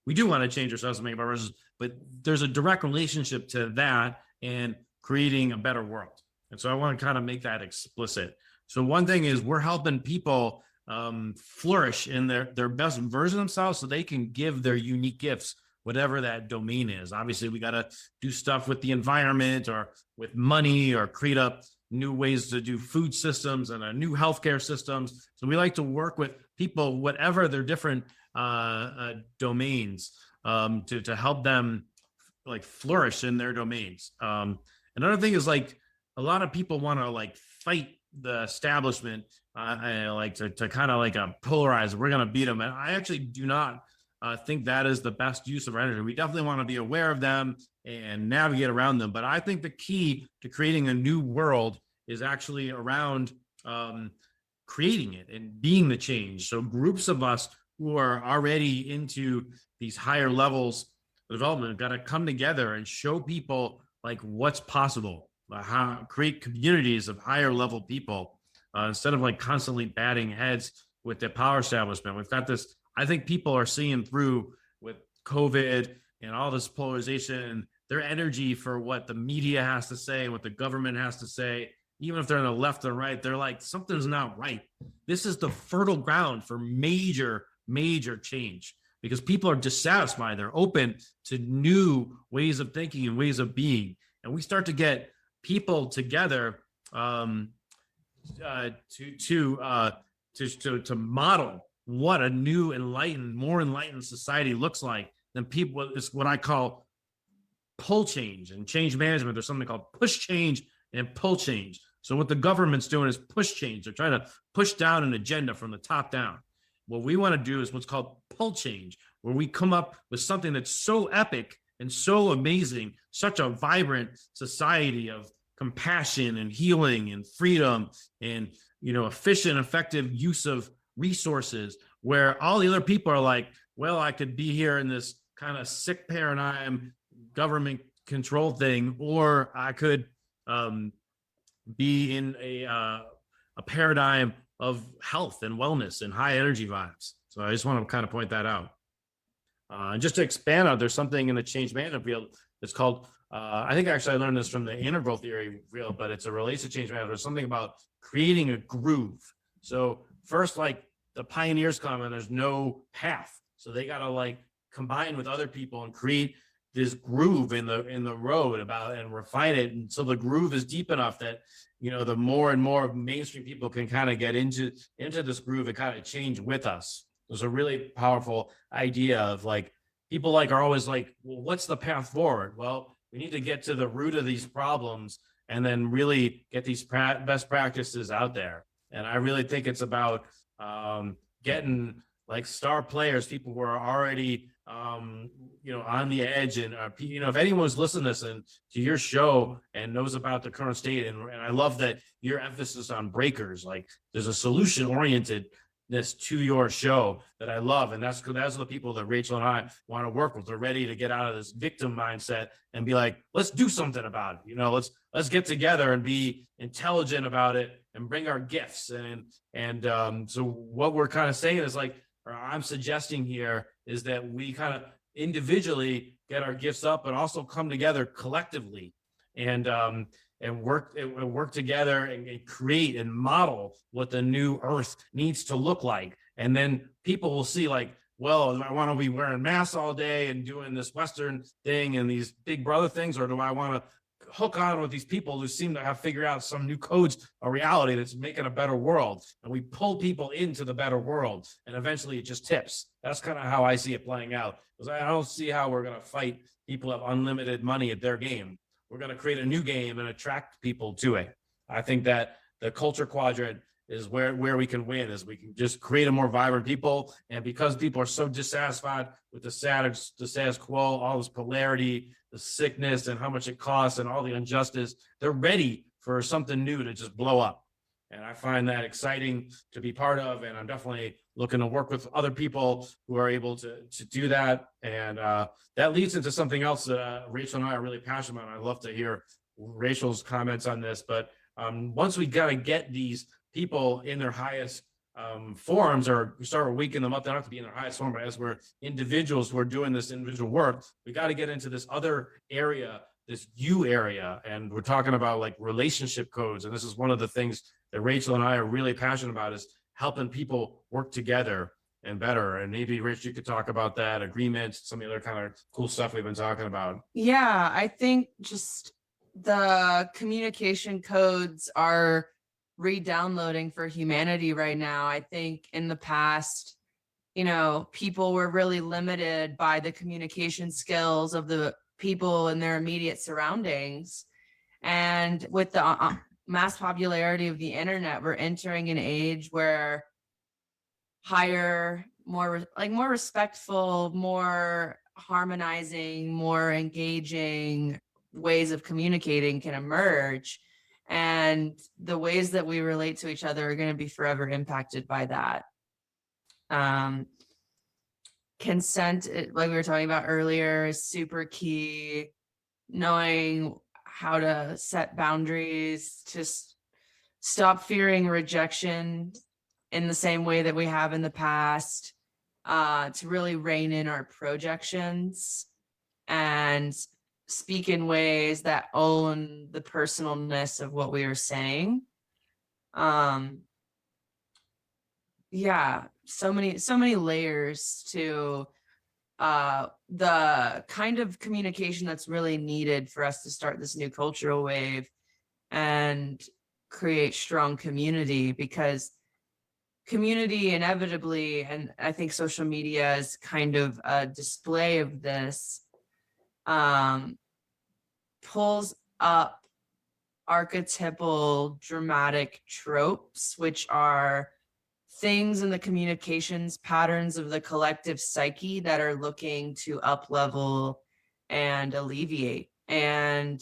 we do want to change ourselves and make our versions, but there's a direct relationship to that and creating a better world. And so I want to kind of make that explicit. So one thing is we're helping people flourish in their best version of themselves so they can give their unique gifts, whatever that domain is. Obviously, we got to do stuff with the environment or with money, or create up new ways to do food systems and new healthcare systems. So we like to work with people, whatever their different domains, to help them like flourish in their domains. Another thing is like a lot of people want to like fight the establishment, like to kind of like polarize. We're going to beat them, and I actually do not think that is the best use of our energy. We definitely want to be aware of them and navigate around them. But I think the key to creating a new world is actually around creating it and being the change. So groups of us who are already into these higher levels of development got to come together and show people like what's possible, how create communities of higher level people instead of like constantly batting heads with the power establishment. We've got this. I think people are seeing through with COVID and all this polarization, their energy for what the media has to say, what the government has to say. Even if they're on the left or right, they're like, something's not right. This is the fertile ground for major change, because people are dissatisfied. They're open to new ways of thinking and ways of being. And we start to get people together to model what a new more enlightened society looks like. Then people, it's what I call pull change and change management. There's something called push change and pull change. So what the government's doing is push change. They're trying to push down an agenda from the top down. What we want to do is what's called pulse change, where we come up with something that's so epic and so amazing, such a vibrant society of compassion and healing and freedom and, efficient, effective use of resources, where all the other people are like, well, I could be here in this kind of sick paradigm, government control thing, or I could be in a paradigm of health and wellness and high energy vibes. So I just want to kind of point that out. And just to expand on, there's something in the change management field that's called, I think actually I learned this from the integral theory field, but it's a related change management. There's something about creating a groove. So first, like the pioneers come and there's no path. So they got to like combine with other people and create this groove in the road and refine it. And so the groove is deep enough that, the more and more mainstream people can kind of get into this groove and kind of change with us. There's a really powerful idea of like, people like are always like, well, what's the path forward? Well, we need to get to the root of these problems and then really get these best practices out there. And I really think it's about getting like star players, people who are already on the edge. And if anyone's listening to this and to your show and knows about the current state, and I love that your emphasis on breakers, like there's a solution orientedness to your show that I love. And that's the people that Rachel and I want to work with. They're ready to get out of this victim mindset and be like, let's do something about it. Let's get together and be intelligent about it and bring our gifts. And so what we're kind of saying is like, or I'm suggesting here is that we kind of individually get our gifts up, but also come together collectively and work together and create and model what the new earth needs to look like. And then people will see like, well, do I want to be wearing masks all day and doing this Western thing and these big brother things, or do I want to hook on with these people who seem to have figured out some new codes of reality that's making a better world? And we pull people into the better world, and eventually it just tips. That's kind of how I see it playing out, because I don't see how we're going to fight people who have unlimited money at their game. We're going to create a new game and attract people to it. I think that the culture quadrant is where we can win, is we can just create a more vibrant people. And because people are so dissatisfied with the status quo, all this polarity, the sickness and how much it costs and all the injustice, they're ready for something new to just blow up. And I find that exciting to be part of. And I'm definitely looking to work with other people who are able to do that. And that leads into something else that Rachel and I are really passionate about. I'd love to hear Rachel's comments on this. But once we got to get these people in their highest forms, or we start waking them up, they don't have to be in their highest form, but as we're individuals who are doing this individual work, we got to get into this other area, this you area. And we're talking about like relationship codes. And this is one of the things that Rachel and I are really passionate about, is helping people work together and better. And maybe Rich, you could talk about that, agreements, some of the other kind of cool stuff we've been talking about. Yeah, I think just the communication codes are re-downloading for humanity right now. I think in the past, people were really limited by the communication skills of the people in their immediate surroundings. And with the mass popularity of the internet, we're entering an age where higher, more respectful, more harmonizing, more engaging ways of communicating can emerge. And the ways that we relate to each other are going to be forever impacted by that. Consent, like we were talking about earlier, is super key. Knowing how to set boundaries, to stop fearing rejection in the same way that we have in the past, to really rein in our projections and speak in ways that own the personalness of what we are saying. Yeah, so many layers to the kind of communication that's really needed for us to start this new cultural wave and create strong community, because community inevitably, and I think social media is kind of a display of this, pulls up archetypal dramatic tropes, which are things in the communications patterns of the collective psyche that are looking to up level and alleviate. And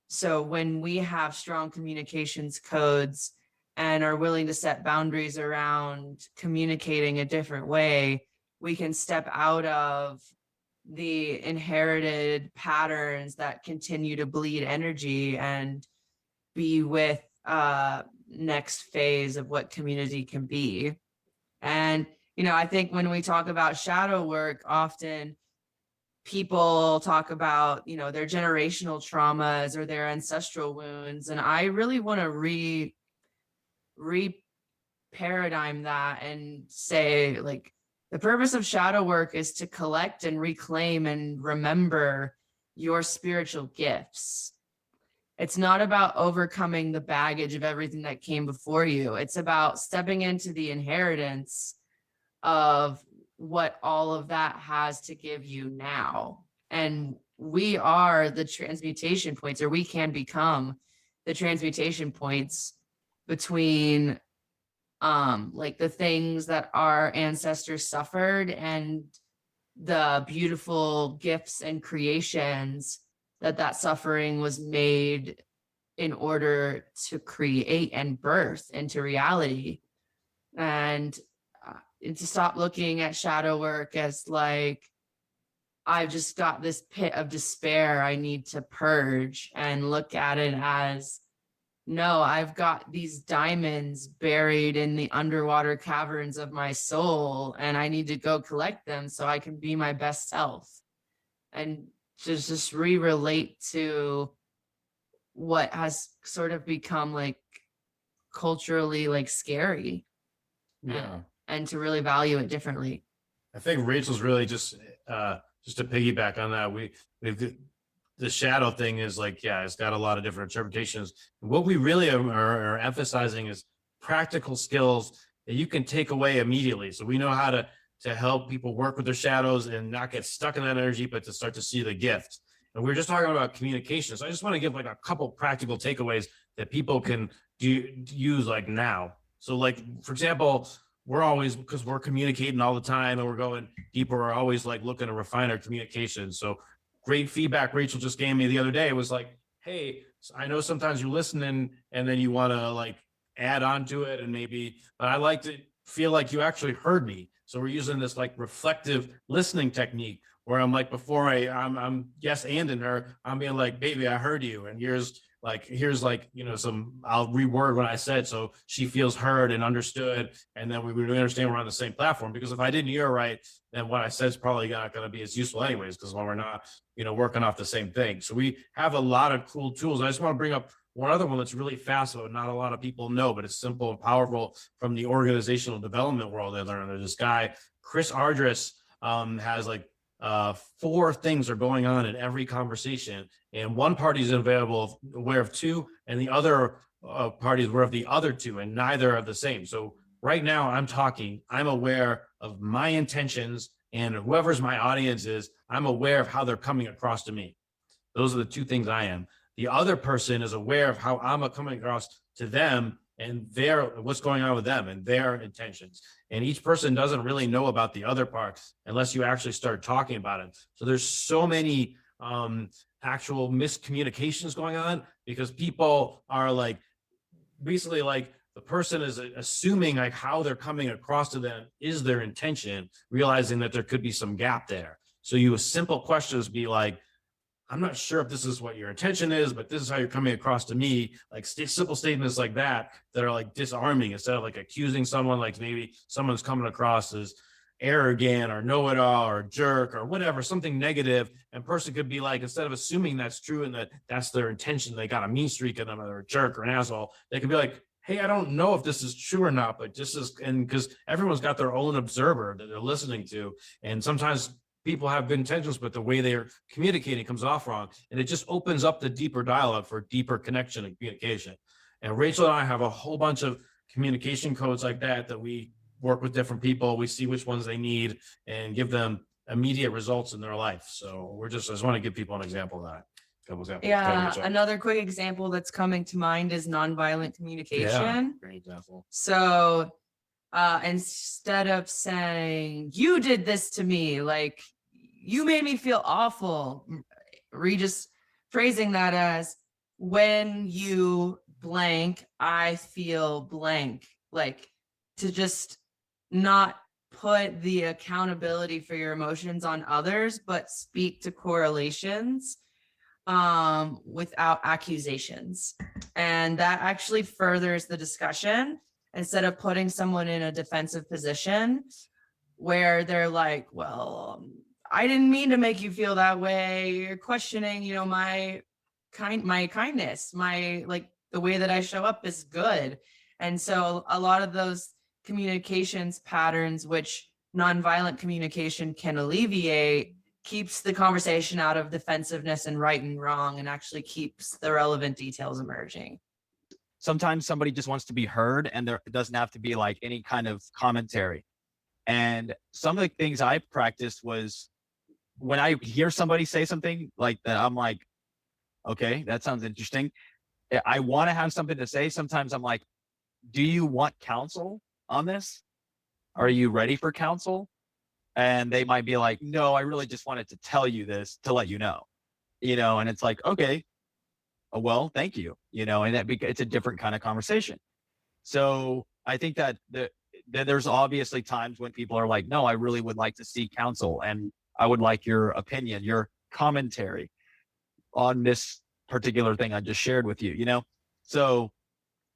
so when we have strong communications codes and are willing to set boundaries around communicating a different way, we can step out of the inherited patterns that continue to bleed energy and be with next phase of what community can be. And I think when we talk about shadow work, often people talk about their generational traumas or their ancestral wounds, and I really want to paradigm that and say, like, the purpose of shadow work is to collect and reclaim and remember your spiritual gifts. It's not about overcoming the baggage of everything that came before you. It's about stepping into the inheritance of what all of that has to give you now. And we are the transmutation points, or we can become the transmutation points between like the things that our ancestors suffered and the beautiful gifts and creations that suffering was made in order to create and birth into reality. And to stop looking at shadow work as like, I've just got this pit of despair I need to purge, and look at it as, no, I've got these diamonds buried in the underwater caverns of my soul, and I need to go collect them so I can be my best self. And just relate to what has sort of become like culturally like scary. Yeah. And to really value it differerly. I think Rachel's really just to piggyback on that, the shadow thing is like, yeah, it's got a lot of different interpretations. What we really are emphasizing is practical skills that you can take away immediately. So we know how to help people work with their shadows and not get stuck in that energy, but to start to see the gift. And we're just talking about communication. So I just want to give like a couple practical takeaways that people can use like now. So like, for example, we're always, because we're communicating all the time and we're going deeper, we're always like looking to refine our communication. So great feedback Rachel just gave me the other day. It was like, hey, I know sometimes you're listening and then you want to like add on to it, and maybe, but I like to feel like you actually heard me. So we're using this like reflective listening technique where I'm like, before I'm yes anding her, I'm being like, baby, I heard you, and here's I'll reword what I said so she feels heard and understood, and then we would understand we're on the same platform. Because if I didn't hear right, then what I said is probably not going to be as useful anyways, because when we're not working off the same thing. So we have a lot of cool tools. I just want to bring up one other one that's really fast, but not a lot of people know, but it's simple and powerful from the organizational development world. I learned there's this guy, Chris Ardress, has like 4 things are going on in every conversation, and one party is aware of 2, and the other party is aware of the other 2, and neither are the same. So right now I'm talking, I'm aware of my intentions, and whoever's my audience is, I'm aware of how they're coming across to me. Those are the 2 things I am. The other person is aware of how I'm coming across to them and what's going on with them and their intentions. And each person doesn't really know about the other part unless you actually start talking about it. So there's so many actual miscommunications going on because people are like, basically like the person is assuming like how they're coming across to them is their intention, realizing that there could be some gap there. So simple questions be like, I'm not sure if this is what your intention is, but this is how you're coming across to me. Like simple statements like that are like disarming, instead of like accusing someone, like maybe someone's coming across as arrogant or know-it-all or jerk or whatever, something negative. And person could be like, instead of assuming that's true and that's their intention, they got a mean streak in them or a jerk or an asshole, they could be like, hey, I don't know if this is true or not, but and because everyone's got their own observer that they're listening to. And sometimes people have good intentions, but the way they're communicating comes off wrong. And it just opens up the deeper dialogue for deeper connection and communication. And Rachel and I have a whole bunch of communication codes like that we work with different people. We see which ones they need and give them immediate results in their life. So I just want to give people an example of that. Yeah, another quick example that's coming to mind is nonviolent communication. Yeah, great example. So instead of saying, you did this to me, like, you made me feel awful, just phrasing that as, when you blank, I feel blank. Like, to just not put the accountability for your emotions on others, but speak to correlations without accusations. And that actually furthers the discussion, instead of putting someone in a defensive position where they're like, well, I didn't mean to make you feel that way. You're questioning, you know, my kindness, my, like, the way that I show up is good. And so a lot of those communications patterns, which nonviolent communication can alleviate, keeps the conversation out of defensiveness and right and wrong, and actually keeps the relevant details emerging. Sometimes somebody just wants to be heard, and there it doesn't have to be like any kind of commentary. And some of the things I practiced was, when I hear somebody say something like that, I'm like, okay, that sounds interesting. I want to have something to say. Sometimes I'm like, do you want counsel on this? Are you ready for counsel? And they might be like, no, I really just wanted to tell you this to let you know, and it's like, okay, well, thank you, and it's a different kind of conversation. So I think that there's obviously times when people are like, no, I really would like to see counsel, and I would like your opinion, your commentary on this particular thing I just shared with you. So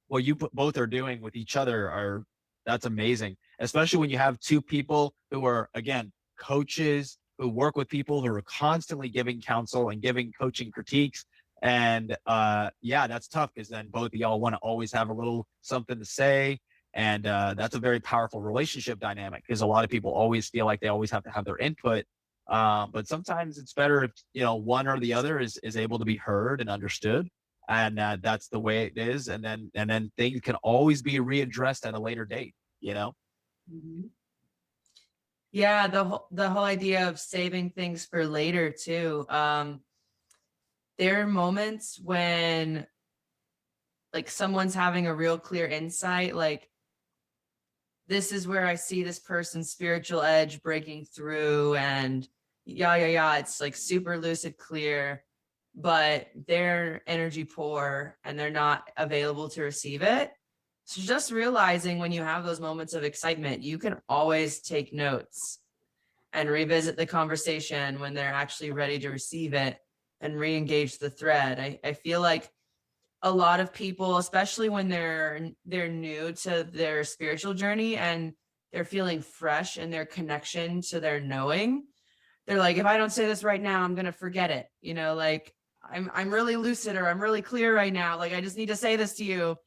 what you both are doing with each other that's amazing, especially when you have two people who are, again, coaches, who work with people who are constantly giving counsel and giving coaching critiques. And yeah, that's tough, because then both of y'all want to always have a little something to say. And that's a very powerful relationship dynamic, because a lot of people always feel like they always have to have their input. But sometimes it's better if, one or the other is able to be heard and understood. And that's the way it is. And then things can always be readdressed at a later date. Mhm. Yeah, the whole idea of saving things for later too. There are moments when, like, someone's having a real clear insight, like, this is where I see this person's spiritual edge breaking through, and yeah, it's like super lucid clear, but they're energy poor and they're not available to receive it. So just realizing, when you have those moments of excitement, you can always take notes and revisit the conversation when they're actually ready to receive it, and re-engage the thread. I feel like a lot of people, especially when they're new to their spiritual journey and they're feeling fresh in their connection to their knowing, they're like, if I don't say this right now, I'm gonna forget it. Like, I'm really lucid, or I'm really clear right now. Like, I just need to say this to you.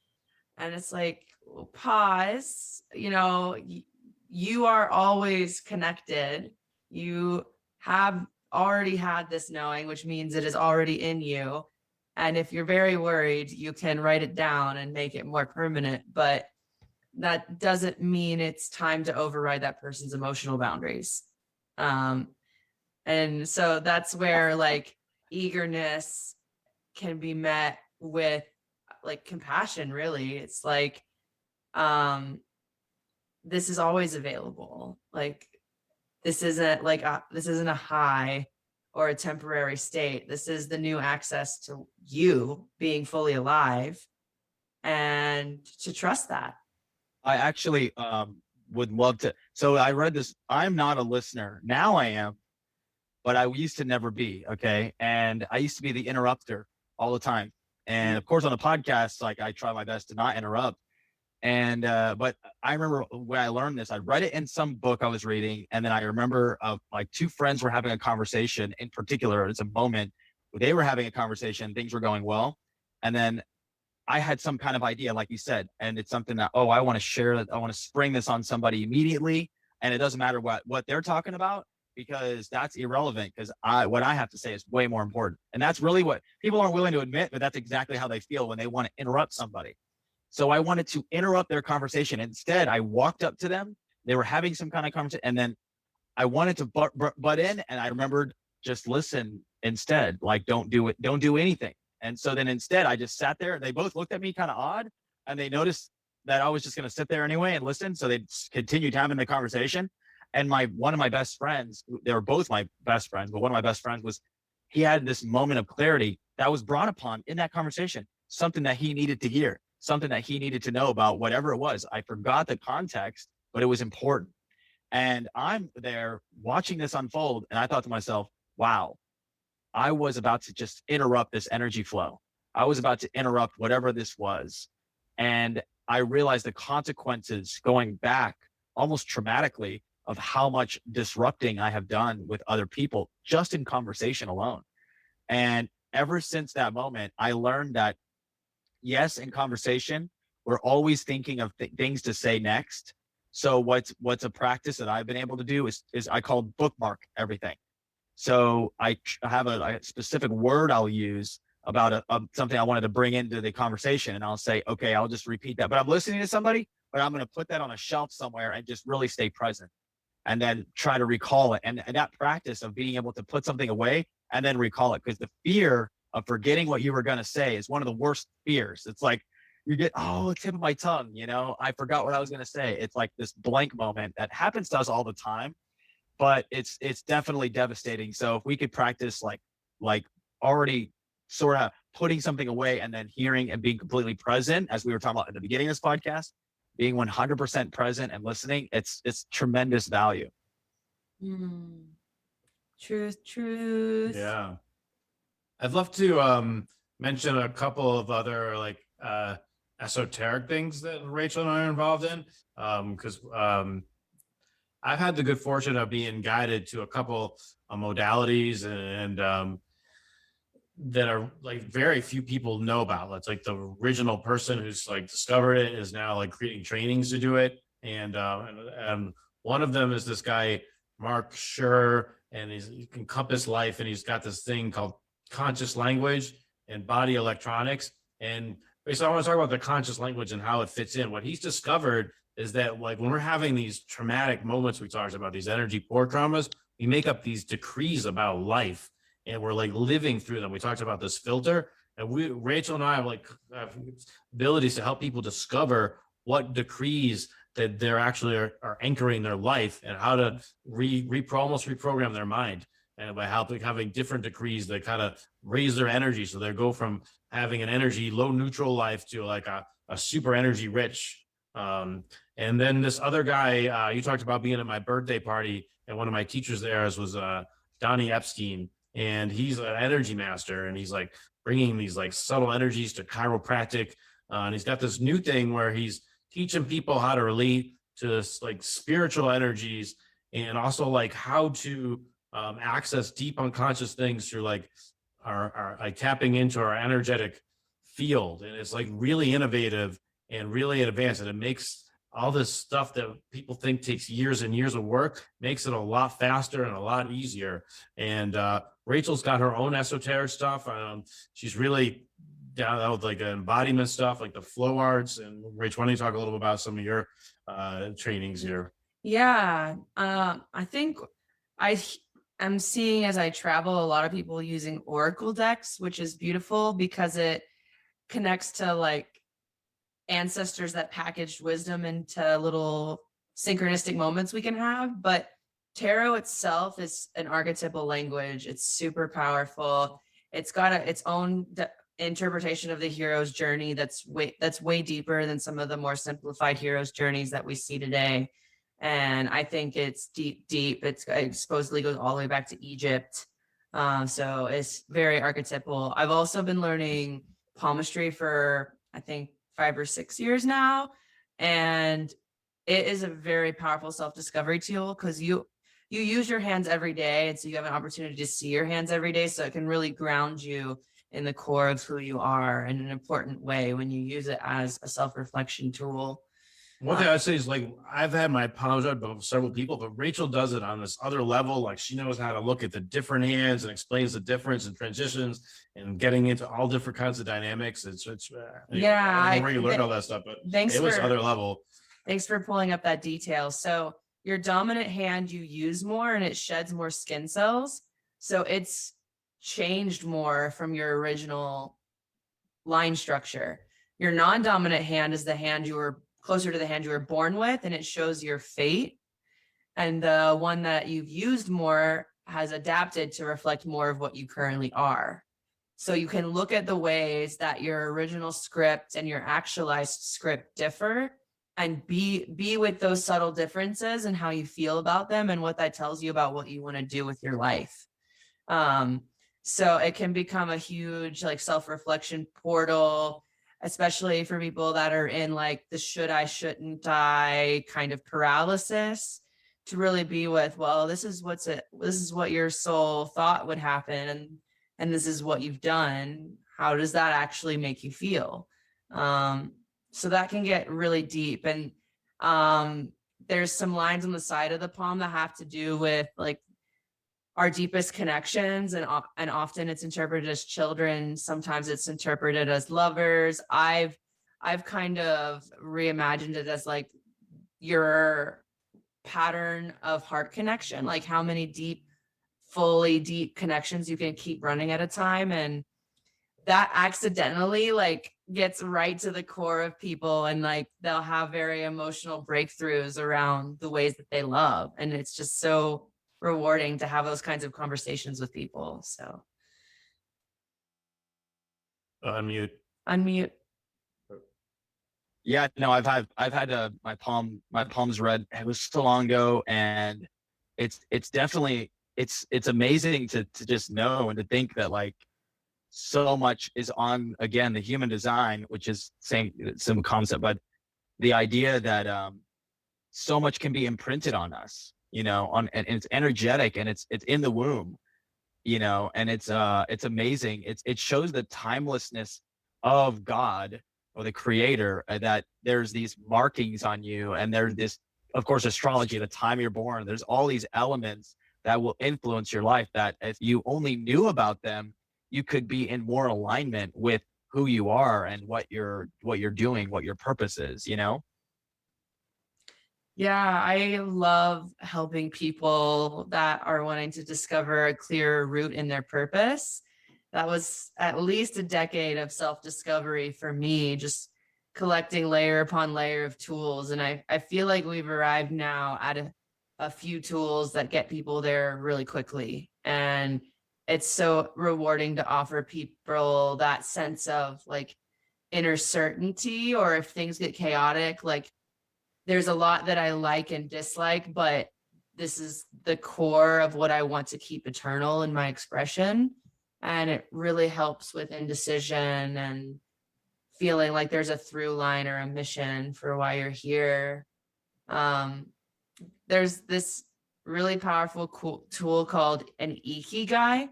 And it's like, well, pause. You are always connected. You have already had this knowing, which means it is already in you. And if you're very worried, you can write it down and make it more permanent. But that doesn't mean it's time to override that person's emotional boundaries. And so that's where, like, eagerness can be met with, like, compassion. Really, it's like, this is always available. Like, this isn't a high or a temporary state. This is the new access to you being fully alive, and to trust that. I actually would love to. So I read this. I'm not a listener. Now I am, but I used to never be. Okay. And I used to be the interrupter all the time. And of course, on the podcast, like, I try my best to not interrupt. And but I remember when I learned this, I read it in some book I was reading, and then I remember like two friends were having a conversation. In particular, it's a moment where they were having a conversation, things were going well, and then I had some kind of idea, like you said, and it's something that, I want to share that, I want to spring this on somebody immediately, and it doesn't matter what they're talking about, because that's irrelevant, because what I have to say is way more important. And that's really what people aren't willing to admit, but that's exactly how they feel when they want to interrupt somebody. So I wanted to interrupt their conversation. Instead, I walked up to them. They were having some kind of conversation, and then I wanted to butt in, and I remembered, just listen instead. Like, don't do it. Don't do anything. And so then instead, I just sat there. They both looked at me kind of odd, and they noticed that I was just going to sit there anyway and listen. So they continued having the conversation. And one of my best friends, they were both my best friends, but one of my best friends he had this moment of clarity that was brought upon in that conversation, something that he needed to hear, something that he needed to know about whatever it was. I forgot the context, but it was important. And I'm there watching this unfold. And I thought to myself, wow, I was about to just interrupt this energy flow. I was about to interrupt whatever this was. And I realized the consequences going back almost traumatically of how much disrupting I have done with other people just in conversation alone. And ever since that moment, I learned that yes, in conversation, we're always thinking of things to say next. So what's a practice that I've been able to do is I call bookmark everything. So I have a specific word I'll use about something I wanted to bring into the conversation, and I'll say, okay, I'll just repeat that. But I'm listening to somebody, but I'm going to put that on a shelf somewhere and just really stay present, and then try to recall it. And that practice of being able to put something away and then recall it, because the fear of forgetting what you were going to say is one of the worst fears. It's like you get, oh, tip of my tongue, I forgot what I was going to say. It's like this blank moment that happens to us all the time, but it's definitely devastating. So if we could practice like already sort of putting something away and then hearing and being completely present, as we were talking about at the beginning of this podcast, being 100% present and listening, it's tremendous value. Truth. Yeah. I'd love to mention a couple of other like esoteric things that Rachel and I are involved in, because I've had the good fortune of being guided to a couple of modalities and that are like very few people know about. It's like the original person who's like discovered it is now like creating trainings to do it. And one of them is this guy, Mark Schur, and he can Compass Life, and he's got this thing called conscious language and body electronics. And so I want to talk about the conscious language and how it fits in. What he's discovered is that like when we're having these traumatic moments, we talked about these energy poor traumas, we make up these decrees about life and we're like living through them. We talked about this filter, and Rachel and I have abilities to help people discover what decrees that they're actually are anchoring their life and how to almost reprogram their mind. And by having different decrees that kind of raise their energy. So they go from having an energy low neutral life to like a super energy rich. And then this other guy, you talked about being at my birthday party, and one of my teachers there was Donnie Epstein, and he's an energy master, and he's like bringing these like subtle energies to chiropractic. And he's got this new thing where he's teaching people how to relate to this like spiritual energies, and also like how to access deep unconscious things through like our like tapping into our energetic field. And it's like really innovative and really advanced, and it makes all this stuff that people think takes years and years of work, makes it a lot faster and a lot easier. And Rachel's got her own esoteric stuff. She's really down with like embodiment stuff, like the flow arts. And Rach, why don't you talk a little bit about some of your trainings here? Yeah, I think I'm seeing as I travel a lot of people using oracle decks, which is beautiful because it connects to like ancestors that packaged wisdom into little synchronistic moments we can have. But tarot itself is an archetypal language. It's super powerful. It's got its own interpretation of the hero's journey that's way deeper than some of the more simplified hero's journeys that we see today. And I think it's deep. It supposedly goes all the way back to Egypt. So it's very archetypal. I've also been learning palmistry for, I think, 5 or 6 years now. And it is a very powerful self-discovery tool because you use your hands every day. And so you have an opportunity to see your hands every day. So it can really ground you in the core of who you are in an important way when you use it as a self-reflection tool. One thing I'd say is like I've had my palms read by several people, but Rachel does it on this other level. Like she knows how to look at the different hands and explains the difference and transitions and getting into all different kinds of dynamics. It's yeah, I don't know where you learned all that stuff, but it was other level. Thanks for pulling up that detail. So your dominant hand you use more and it sheds more skin cells. So it's changed more from your original line structure. Your non-dominant hand is the hand you were closer to the hand you were born with, and it shows your fate. And the one that you've used more has adapted to reflect more of what you currently are. So you can look at the ways that your original script and your actualized script differ, and be with those subtle differences and how you feel about them and what that tells you about what you want to do with your life. So it can become a huge like self-reflection portal, especially for people that are in like the should I, shouldn't I kind of paralysis, to really be with, well, this is what your soul thought would happen, and this is what you've done. How does that actually make you feel? So that can get really deep. And there's some lines on the side of the palm that have to do with like our deepest connections, and often it's interpreted as children. Sometimes it's interpreted as lovers. I've kind of reimagined it as like your pattern of heart connection, like how many fully deep connections you can keep running at a time. And that accidentally like gets right to the core of people, and like they'll have very emotional breakthroughs around the ways that they love. And it's just so rewarding to have those kinds of conversations with people. So Unmute. Yeah, no, I've had my palms read. It was so long ago, and it's definitely it's amazing to just know and to think that like so much is on, again, the human design, which is same concept, but the idea that so much can be imprinted on us, and it's energetic, and it's in the womb, and it's amazing. It shows the timelessness of God or the creator, that there's these markings on you, and there's this, of course, astrology, the time you're born. There's all these elements that will influence your life, that if you only knew about them, you could be in more alignment with who you are and what you're doing, what your purpose is, Yeah, I love helping people that are wanting to discover a clearer root in their purpose. That was at least a decade of self-discovery for me, just collecting layer upon layer of tools. And I feel like we've arrived now at a few tools that get people there really quickly. And it's so rewarding to offer people that sense of like inner certainty, or if things get chaotic, like there's a lot that I like and dislike, but this is the core of what I want to keep eternal in my expression. And it really helps with indecision and feeling like there's a through line or a mission for why you're here. There's this really powerful cool tool called an ikigai,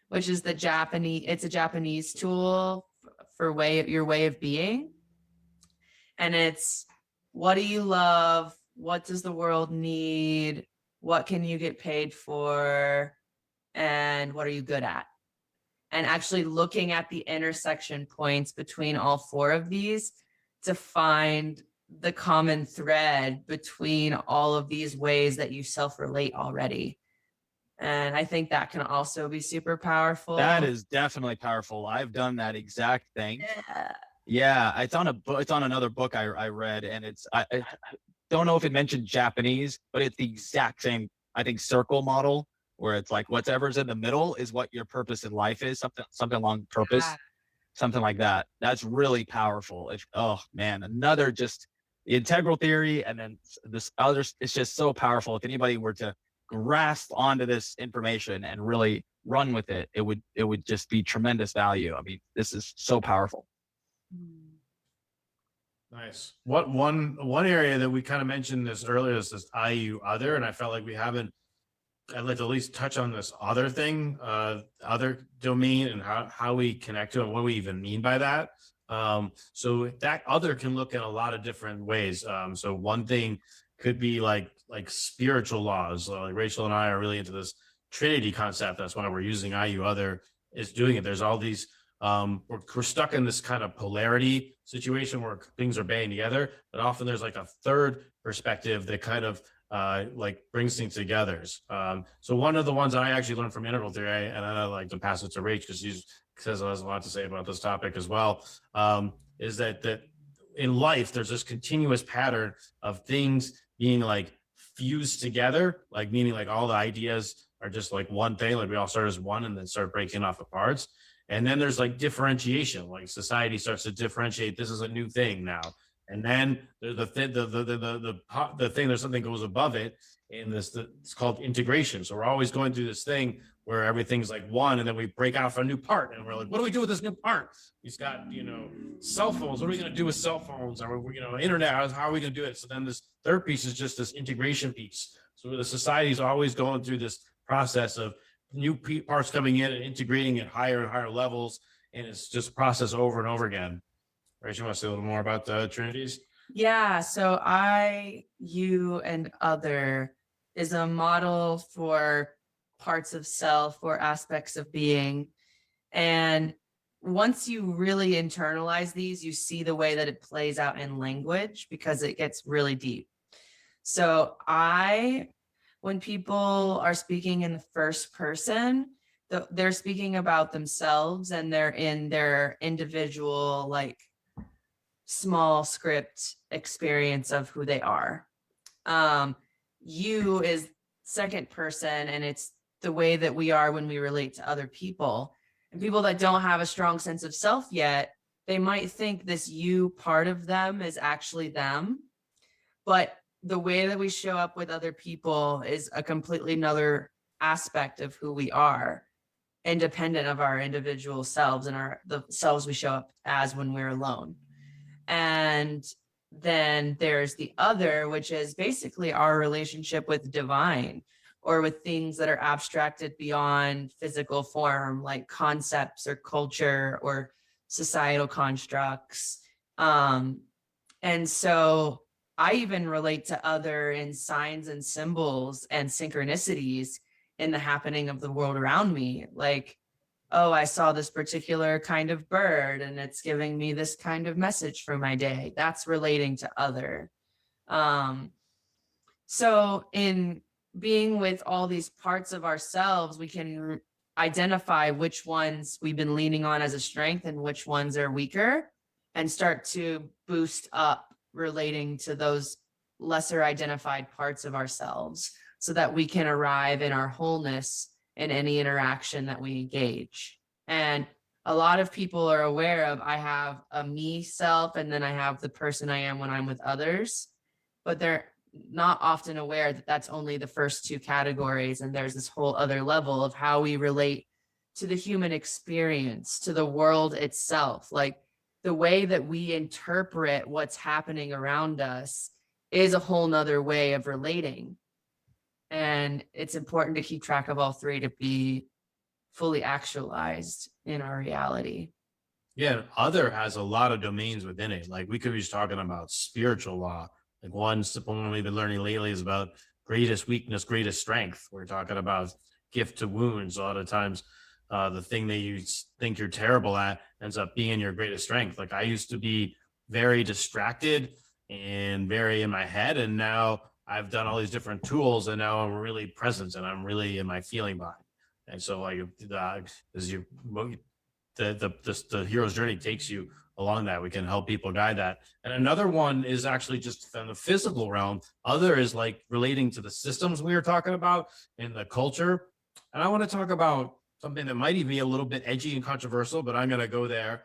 which is it's a Japanese tool for your way of being. And it's, what do you love? What does the world need? What can you get paid for? And what are you good at? And actually looking at the intersection points between all four of these to find the common thread between all of these ways that you self-relate already. And I think that can also be super powerful. That is definitely powerful. I've done that exact thing. Yeah. Yeah, it's on another book I read, and I don't know if it mentioned Japanese, but it's the exact same, I think, circle model, where it's like whatever's in the middle is what your purpose in life is, something along purpose, something like that. That's really powerful. Oh man, another just the integral theory, and then this other, it's just so powerful. If anybody were to grasp onto this information and really run with it, it would just be tremendous value. I mean, this is so powerful. Nice. What one area that we kind of mentioned this earlier is this I, you, other, and I felt like we haven't. I'd like to at least touch on this other thing, other domain, and how we connect to it, and what we even mean by that. So that other can look in a lot of different ways. So one thing could be like spiritual laws. Like Rachael and I are really into this Trinity concept. That's why we're using I, you, other is doing it. There's all these. We're stuck in this kind of polarity situation where things are banding together, but often there's like a third perspective that kind of like brings things together. So one of the ones I actually learned from integral theory, and I like to pass it to Rach because she says has a lot to say about this topic as well, is that in life, there's this continuous pattern of things being like fused together, like meaning like all the ideas are just like one thing, like we all start as one and then start breaking off the parts. And then there's like differentiation, like society starts to differentiate. This is a new thing now. And then the thing, there's something goes above it, and it's called integration. So we're always going through this thing where everything's like one, and then we break out for a new part, and we're like, what do we do with this new part? We've got, cell phones. What are we going to do with cell phones? Or, internet, how are we going to do it? So then this third piece is just this integration piece. So the society is always going through this process of new parts coming in and integrating at higher and higher levels. And it's just a process over and over again. Rachel, you want to say a little more about the Trinities? Yeah. So I, you, and other is a model for parts of self or aspects of being. And once you really internalize these, you see the way that it plays out in language because it gets really deep. So when people are speaking in the first person, they're speaking about themselves and they're in their individual, like, small script experience of who they are. You is second person, and it's the way that we are when we relate to other people. And people that don't have a strong sense of self yet, they might think this you part of them is actually them. But the way that we show up with other people is a completely another aspect of who we are, independent of our individual selves and the selves we show up as when we're alone. And then there's the other, which is basically our relationship with divine or with things that are abstracted beyond physical form, like concepts or culture or societal constructs. And so I even relate to other in signs and symbols and synchronicities in the happening of the world around me. Like, oh, I saw this particular kind of bird and it's giving me this kind of message for my day. That's relating to other. So in being with all these parts of ourselves, we can identify which ones we've been leaning on as a strength and which ones are weaker, and start to boost up relating to those lesser identified parts of ourselves so that we can arrive in our wholeness in any interaction that we engage. And a lot of people are aware of, I have a me self, and then I have the person I am when I'm with others, but they're not often aware that that's only the first two categories. And there's this whole other level of how we relate to the human experience, to the world itself. Like, the way that we interpret what's happening around us is a whole nother way of relating. And it's important to keep track of all three to be fully actualized in our reality. Yeah, other has a lot of domains within it. Like, we could be talking about spiritual law. Like, one we've been learning lately is about greatest weakness, greatest strength. We're talking about gift to wounds. A lot of times, the thing that you think you're terrible at ends up being your greatest strength. Like, I used to be very distracted and very in my head, and now I've done all these different tools, and now I'm really present and I'm really in my feeling body. And so, like, the hero's journey takes you along that. We can help people guide that. And another one is actually just from the physical realm. Other is like relating to the systems we were talking about in the culture. And I want to talk about something that might even be a little bit edgy and controversial, but I'm going to go there.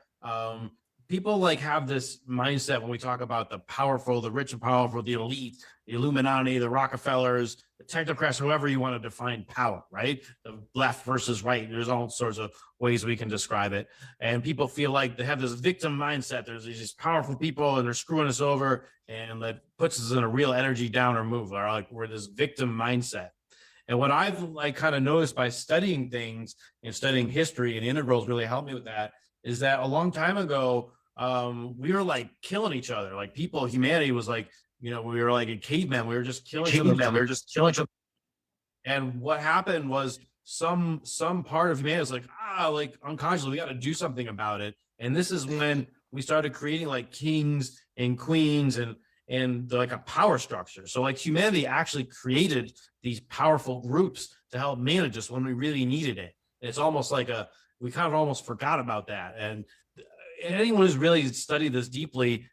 People like have this mindset when we talk about the powerful, the rich and powerful, the elite, the Illuminati, the Rockefellers, the technocrats, whoever you want to define power, right? The left versus right. There's all sorts of ways we can describe it. And people feel like they have this victim mindset. There's these powerful people and they're screwing us over, and that puts us in a real energy downer move, or like we're this victim mindset. And what I've like kind of noticed by studying things and studying history, and integrals really helped me with that, is that a long time ago, we were like killing each other. Like, humanity was like, we were like in cavemen. We were just killing each other. And what happened was some part of humanity was like, like unconsciously, we got to do something about it. And this is when we started creating like kings and queens and like a power structure. So like humanity actually created these powerful groups to help manage us when we really needed it. It's almost like we kind of almost forgot about that. And anyone who's really studied this deeply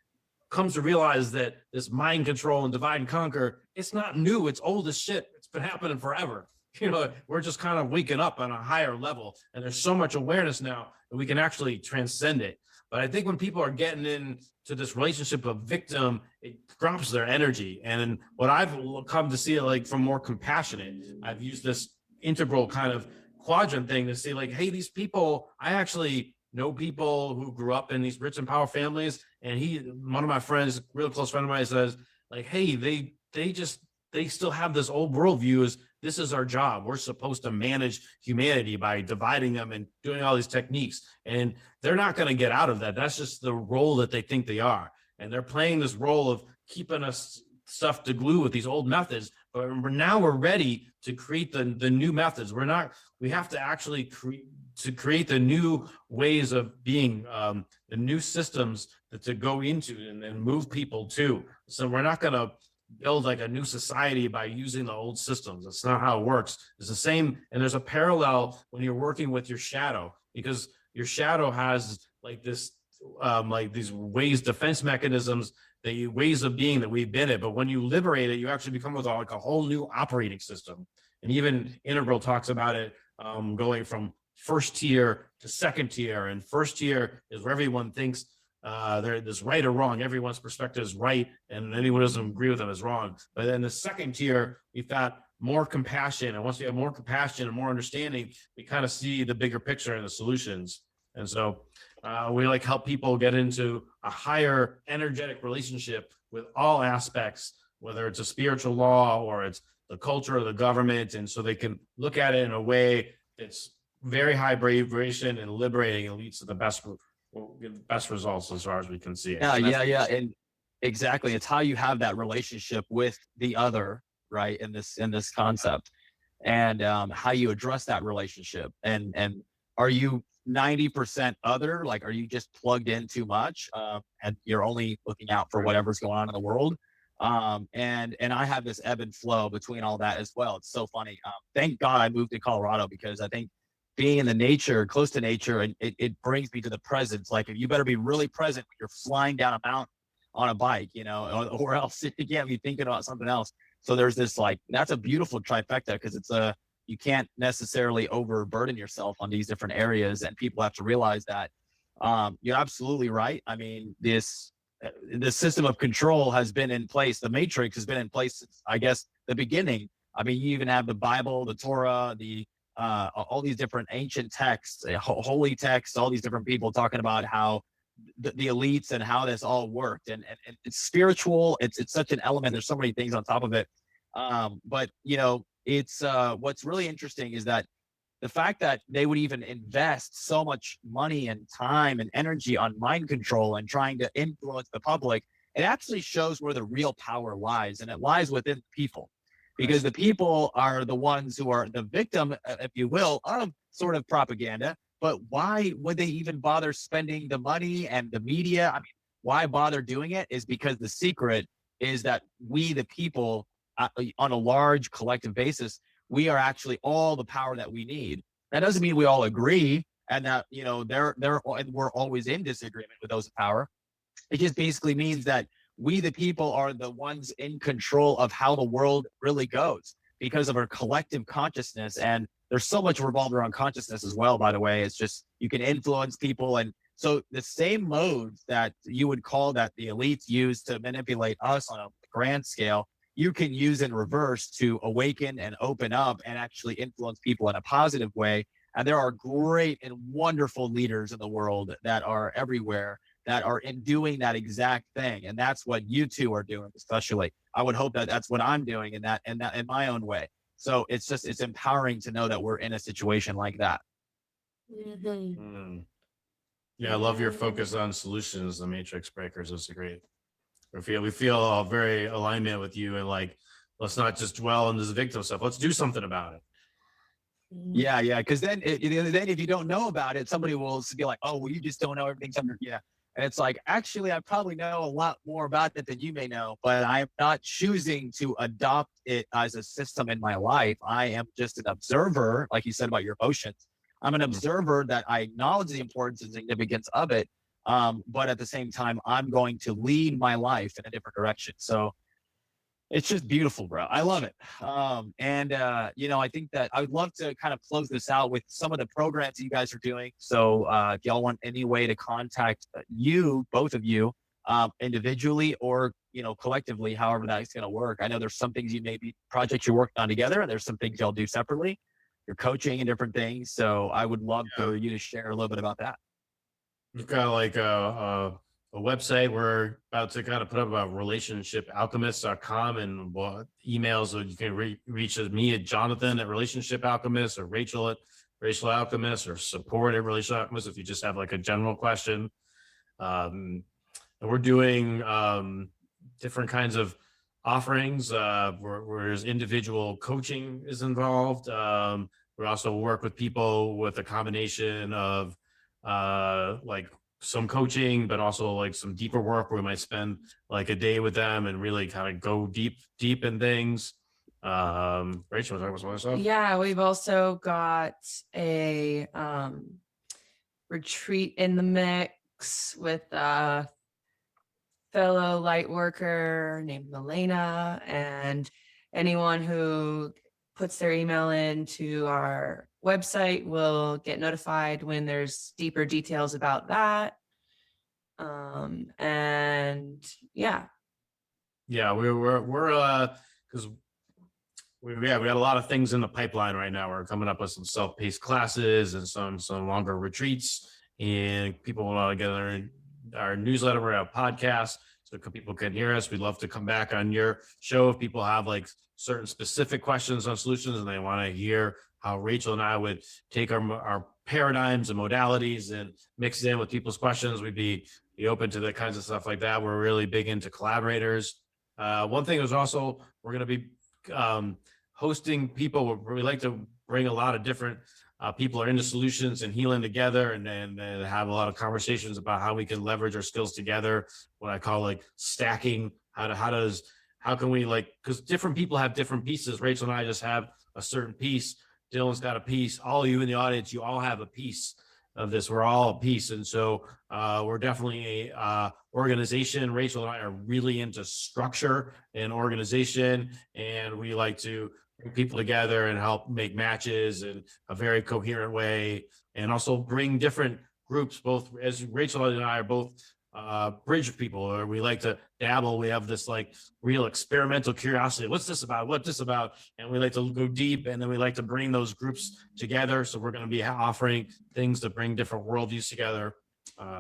comes to realize that this mind control and divide and conquer, it's not new. It's old as shit. It's been happening forever. We're just kind of waking up on a higher level, and there's so much awareness now that we can actually transcend it. But I think when people are getting into this relationship of victim, it drops their energy. And what I've come to see, like, from more compassionate, I've used this integral kind of quadrant thing to say, like, hey, these people, I actually know people who grew up in these rich and powerful families. And one of my friends, real close friend of mine, says, like, hey, they still have this old worldview is this is our job. We're supposed to manage humanity by dividing them and doing all these techniques. And they're not going to get out of that. That's just the role that they think they are. And they're playing this role of keeping us stuff to glue with these old methods. But we're ready to create the new methods. We have to actually create the new ways of being, the new systems to go into and move people to. So we're not going to build like a new society by using the old systems. That's not how it works. It's the same. And there's a parallel when you're working with your shadow, because your shadow has like this, like these defense mechanisms, the ways of being that we've been in. But when you liberate it, you actually become with like a whole new operating system. And even Integral talks about it, going from first tier to second tier. And first tier is where everyone thinks there's right or wrong. Everyone's perspective is right, and anyone who doesn't agree with them is wrong. But then the second tier, we've got more compassion. And once we have more compassion and more understanding, we kind of see the bigger picture and the solutions. And so we like help people get into a higher energetic relationship with all aspects, whether it's a spiritual law or it's the culture or the government. And so they can look at it in a way that's very high vibration and liberating, and leads to the best results as far as we can see it. Yeah. And exactly. It's how you have that relationship with the other, right? In this concept, and how you address that relationship. And are you 90% other? Like, are you just plugged in too much? And you're only looking out for whatever's going on in the world. And I have this ebb and flow between all that as well. It's so funny. Thank God I moved to Colorado, because I think being in the nature, close to nature, and it brings me to the presence. Like, you better be really present when you're flying down a mountain on a bike, or else you can't be thinking about something else. So there's this, like, that's a beautiful trifecta, because you can't necessarily overburden yourself on these different areas, and people have to realize that. You're absolutely right. I mean, the system of control has been in place. The matrix has been in place since, I guess, the beginning. I mean, you even have the Bible, the Torah, all these different ancient texts, holy texts, all these different people talking about how the elites and how this all worked, and it's spiritual. It's such an element. There's so many things on top of it. But it's what's really interesting is that the fact that they would even invest so much money and time and energy on mind control and trying to influence the public, it actually shows where the real power lies, and it lies within people. Because the people are the ones who are the victim, if you will, of sort of propaganda. But why would they even bother spending the money and the media? I mean, why bother doing it is because the secret is that we, the people, on a large collective basis, we are actually all the power that we need. That doesn't mean we all agree, and that we're always in disagreement with those in power. It just basically means that we, the people, are the ones in control of how the world really goes because of our collective consciousness. And there's so much revolved around consciousness as well, by the way. It's just, you can influence people. And so the same modes that you would call that the elites use to manipulate us on a grand scale, you can use in reverse to awaken and open up and actually influence people in a positive way. And there are great and wonderful leaders in the world that are everywhere that are in doing that exact thing. And that's what you two are doing, especially. I would hope that that's what I'm doing in my own way. So it's empowering to know that we're in a situation like that. Yeah, I love your focus on solutions. The Matrix Breakers is great. We feel very alignment with you, and like, let's not just dwell on this victim stuff. Let's do something about it. Yeah. Because then if you don't know about it, somebody will be like, "Oh, well, you just don't know everything." Yeah. And it's like, actually, I probably know a lot more about it than you may know, but I'm not choosing to adopt it as a system in my life. I am just an observer, like you said about your emotions. I'm an observer that I acknowledge the importance and significance of it, But at the same time, I'm going to lead my life in a different direction. So it's just beautiful, bro. I love it. I think that I would love to kind of close this out with some of the programs you guys are doing. So if y'all want any way to contact you, both of you, individually or, collectively, however that's going to work. I know there's some things projects you're working on together, and there's some things y'all do separately. You're coaching and different things. So I would love for you to share a little bit about that. We've got like a website we're about to kind of put up about relationshipalchemist.com, and emails. So you can reach me at Jonathan at Relationship Alchemist, or Rachel at Racial Alchemist, or support at Relational Alchemist if you just have like a general question. And we're doing different kinds of offerings where there's individual coaching is involved. We also work with people with a combination of like some coaching, but also like some deeper work where we might spend like a day with them and really kind of go deep in things. Rachel, talk about some other stuff. Yeah, we've also got a retreat in the mix with a fellow light worker named Milena, and anyone who puts their email into our website will get notified when there's deeper details about that. And yeah. Yeah, we're because we got a lot of things in the pipeline right now. We're coming up with some self-paced classes and some longer retreats, and people want to get our newsletter. We're a podcast, so people can hear us. We'd love to come back on your show if people have like certain specific questions on solutions and they want to hear how Rachel and I would take our paradigms and modalities and mix it in with people's questions. We'd be open to the kinds of stuff like that. We're really big into collaborators. One thing is also we're going to be hosting people. We like to bring a lot of different people are into solutions and healing together, and have a lot of conversations about how we can leverage our skills together. What I call like stacking. How can we because different people have different pieces. Rachel and I just have a certain piece. Dylan's got a piece. All of you in the audience, you all have a piece of this. We're all a piece. And so we're definitely a organization. Rachel and I are really into structure and organization, and we like to bring people together and help make matches in a very coherent way, and also bring different groups, both as Rachel and I are both bridge people, or we like to dabble. We have this like real experimental curiosity. What's this about? What's this about? And we like to go deep, and then we like to bring those groups together. So we're going to be offering things to bring different worldviews together.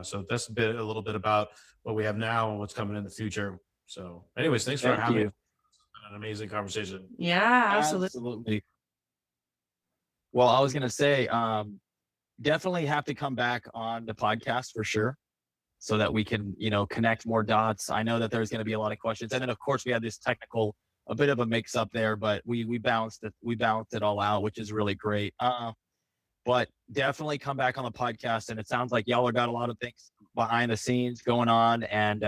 So that's a little bit about what we have now and what's coming in the future. So anyways, thanks for having me. An amazing conversation. Yeah, absolutely. Well, I was going to say, definitely have to come back on the podcast for sure, so that we can, connect more dots. I know that there's going to be a lot of questions. And then of course we had this a bit of a mix up there, but we balanced it all out, which is really great. But definitely come back on the podcast. And it sounds like y'all have got a lot of things behind the scenes going on, and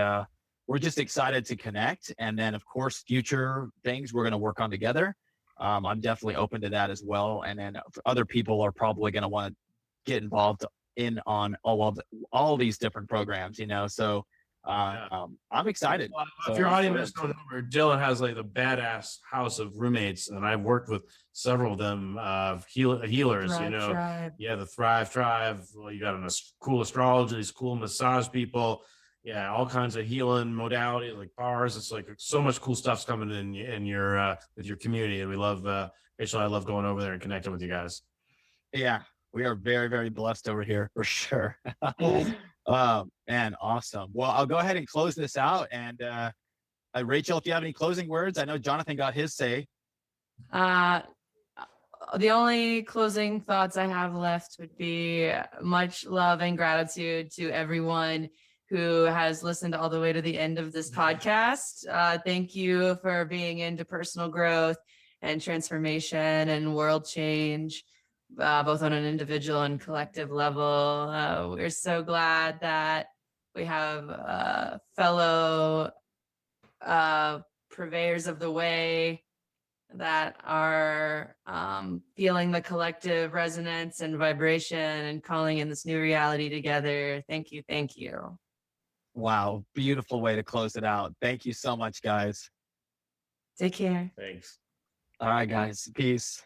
we're just excited to connect. And then of course, future things we're going to work on together. I'm definitely open to that as well. And then other people are probably going to want to get involved on all these different programs, so I'm excited. Well, if your audience don't know, Dylan has like the badass house of roommates, and I've worked with several of them, healers. Tribe. Yeah, the Thrive Tribe. Well, you got cool astrology, these cool massage people. Yeah, all kinds of healing modalities like bars. It's like so much cool stuff's coming in your with your community, and we love Rachel. I love going over there and connecting with you guys. Yeah. We are very, very blessed over here for sure. And awesome. Well, I'll go ahead and close this out. And Rachel, if you have any closing words, I know Jonathan got his say. The only closing thoughts I have left would be much love and gratitude to everyone who has listened all the way to the end of this podcast. Thank you for being into personal growth and transformation and world change. Both on an individual and collective level. We're so glad that we have fellow purveyors of the way that are feeling the collective resonance and vibration and calling in this new reality together. Thank you. Thank you. Wow. Beautiful way to close it out. Thank you so much, guys. Take care. Thanks. All right, guys. Peace.